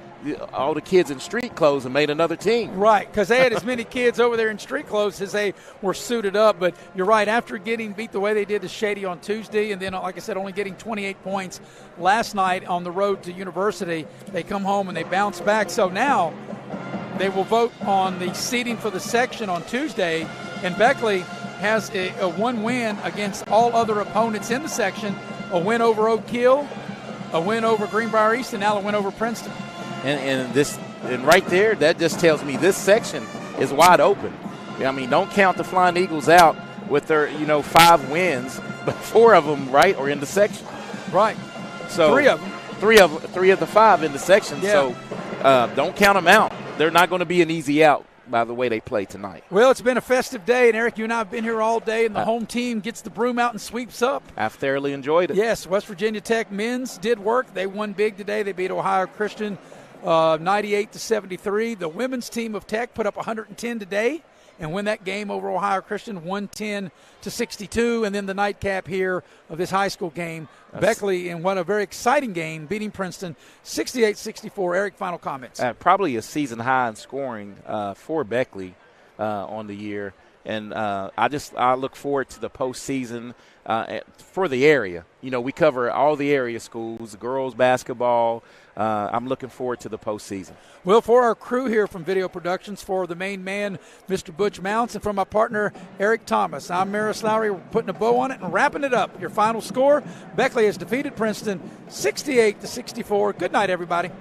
all the kids in street clothes and made another team. Right, because they had as many kids over there in street clothes as they were suited up. But you're right, after getting beat the way they did to Shady on Tuesday, and then, like I said, only getting 28 points last night on the road to University, they come home and they bounce back. So now they will vote on the seeding for the section on Tuesday, and Beckley has a one win against all other opponents in the section, a win over Oak Hill, a win over Greenbrier East, and now a win over Princeton. And right there, that just tells me this section is wide open. I mean, don't count the Flying Eagles out with their 5 wins, but 4 of them are in the section. Right. So 3 of them. 3 of the 5 in the section. Yeah. So don't count them out. They're not going to be an easy out by the way they play tonight. Well, it's been a festive day, and Eric, you and I have been here all day, and the home team gets the broom out and sweeps up. I've thoroughly enjoyed it. Yes, West Virginia Tech men's did work. They won big today. They beat Ohio Christian 98-73. The women's team of Tech put up 110 today and win that game over Ohio Christian 110-62. And then the nightcap here of this high school game, Beckley in a very exciting game, beating Princeton 68-64. Eric, final comments. Probably a season high in scoring for Beckley on the year. And I look forward to the postseason for the area. We cover all the area schools, girls basketball. I'm looking forward to the postseason. Well, for our crew here from Video Productions, for the main man, Mr. Butch Mounts, and from my partner, Eric Thomas, I'm Maris Lowry. We're putting a bow on it and wrapping it up. Your final score, Beckley has defeated Princeton 68-64. Good night, everybody.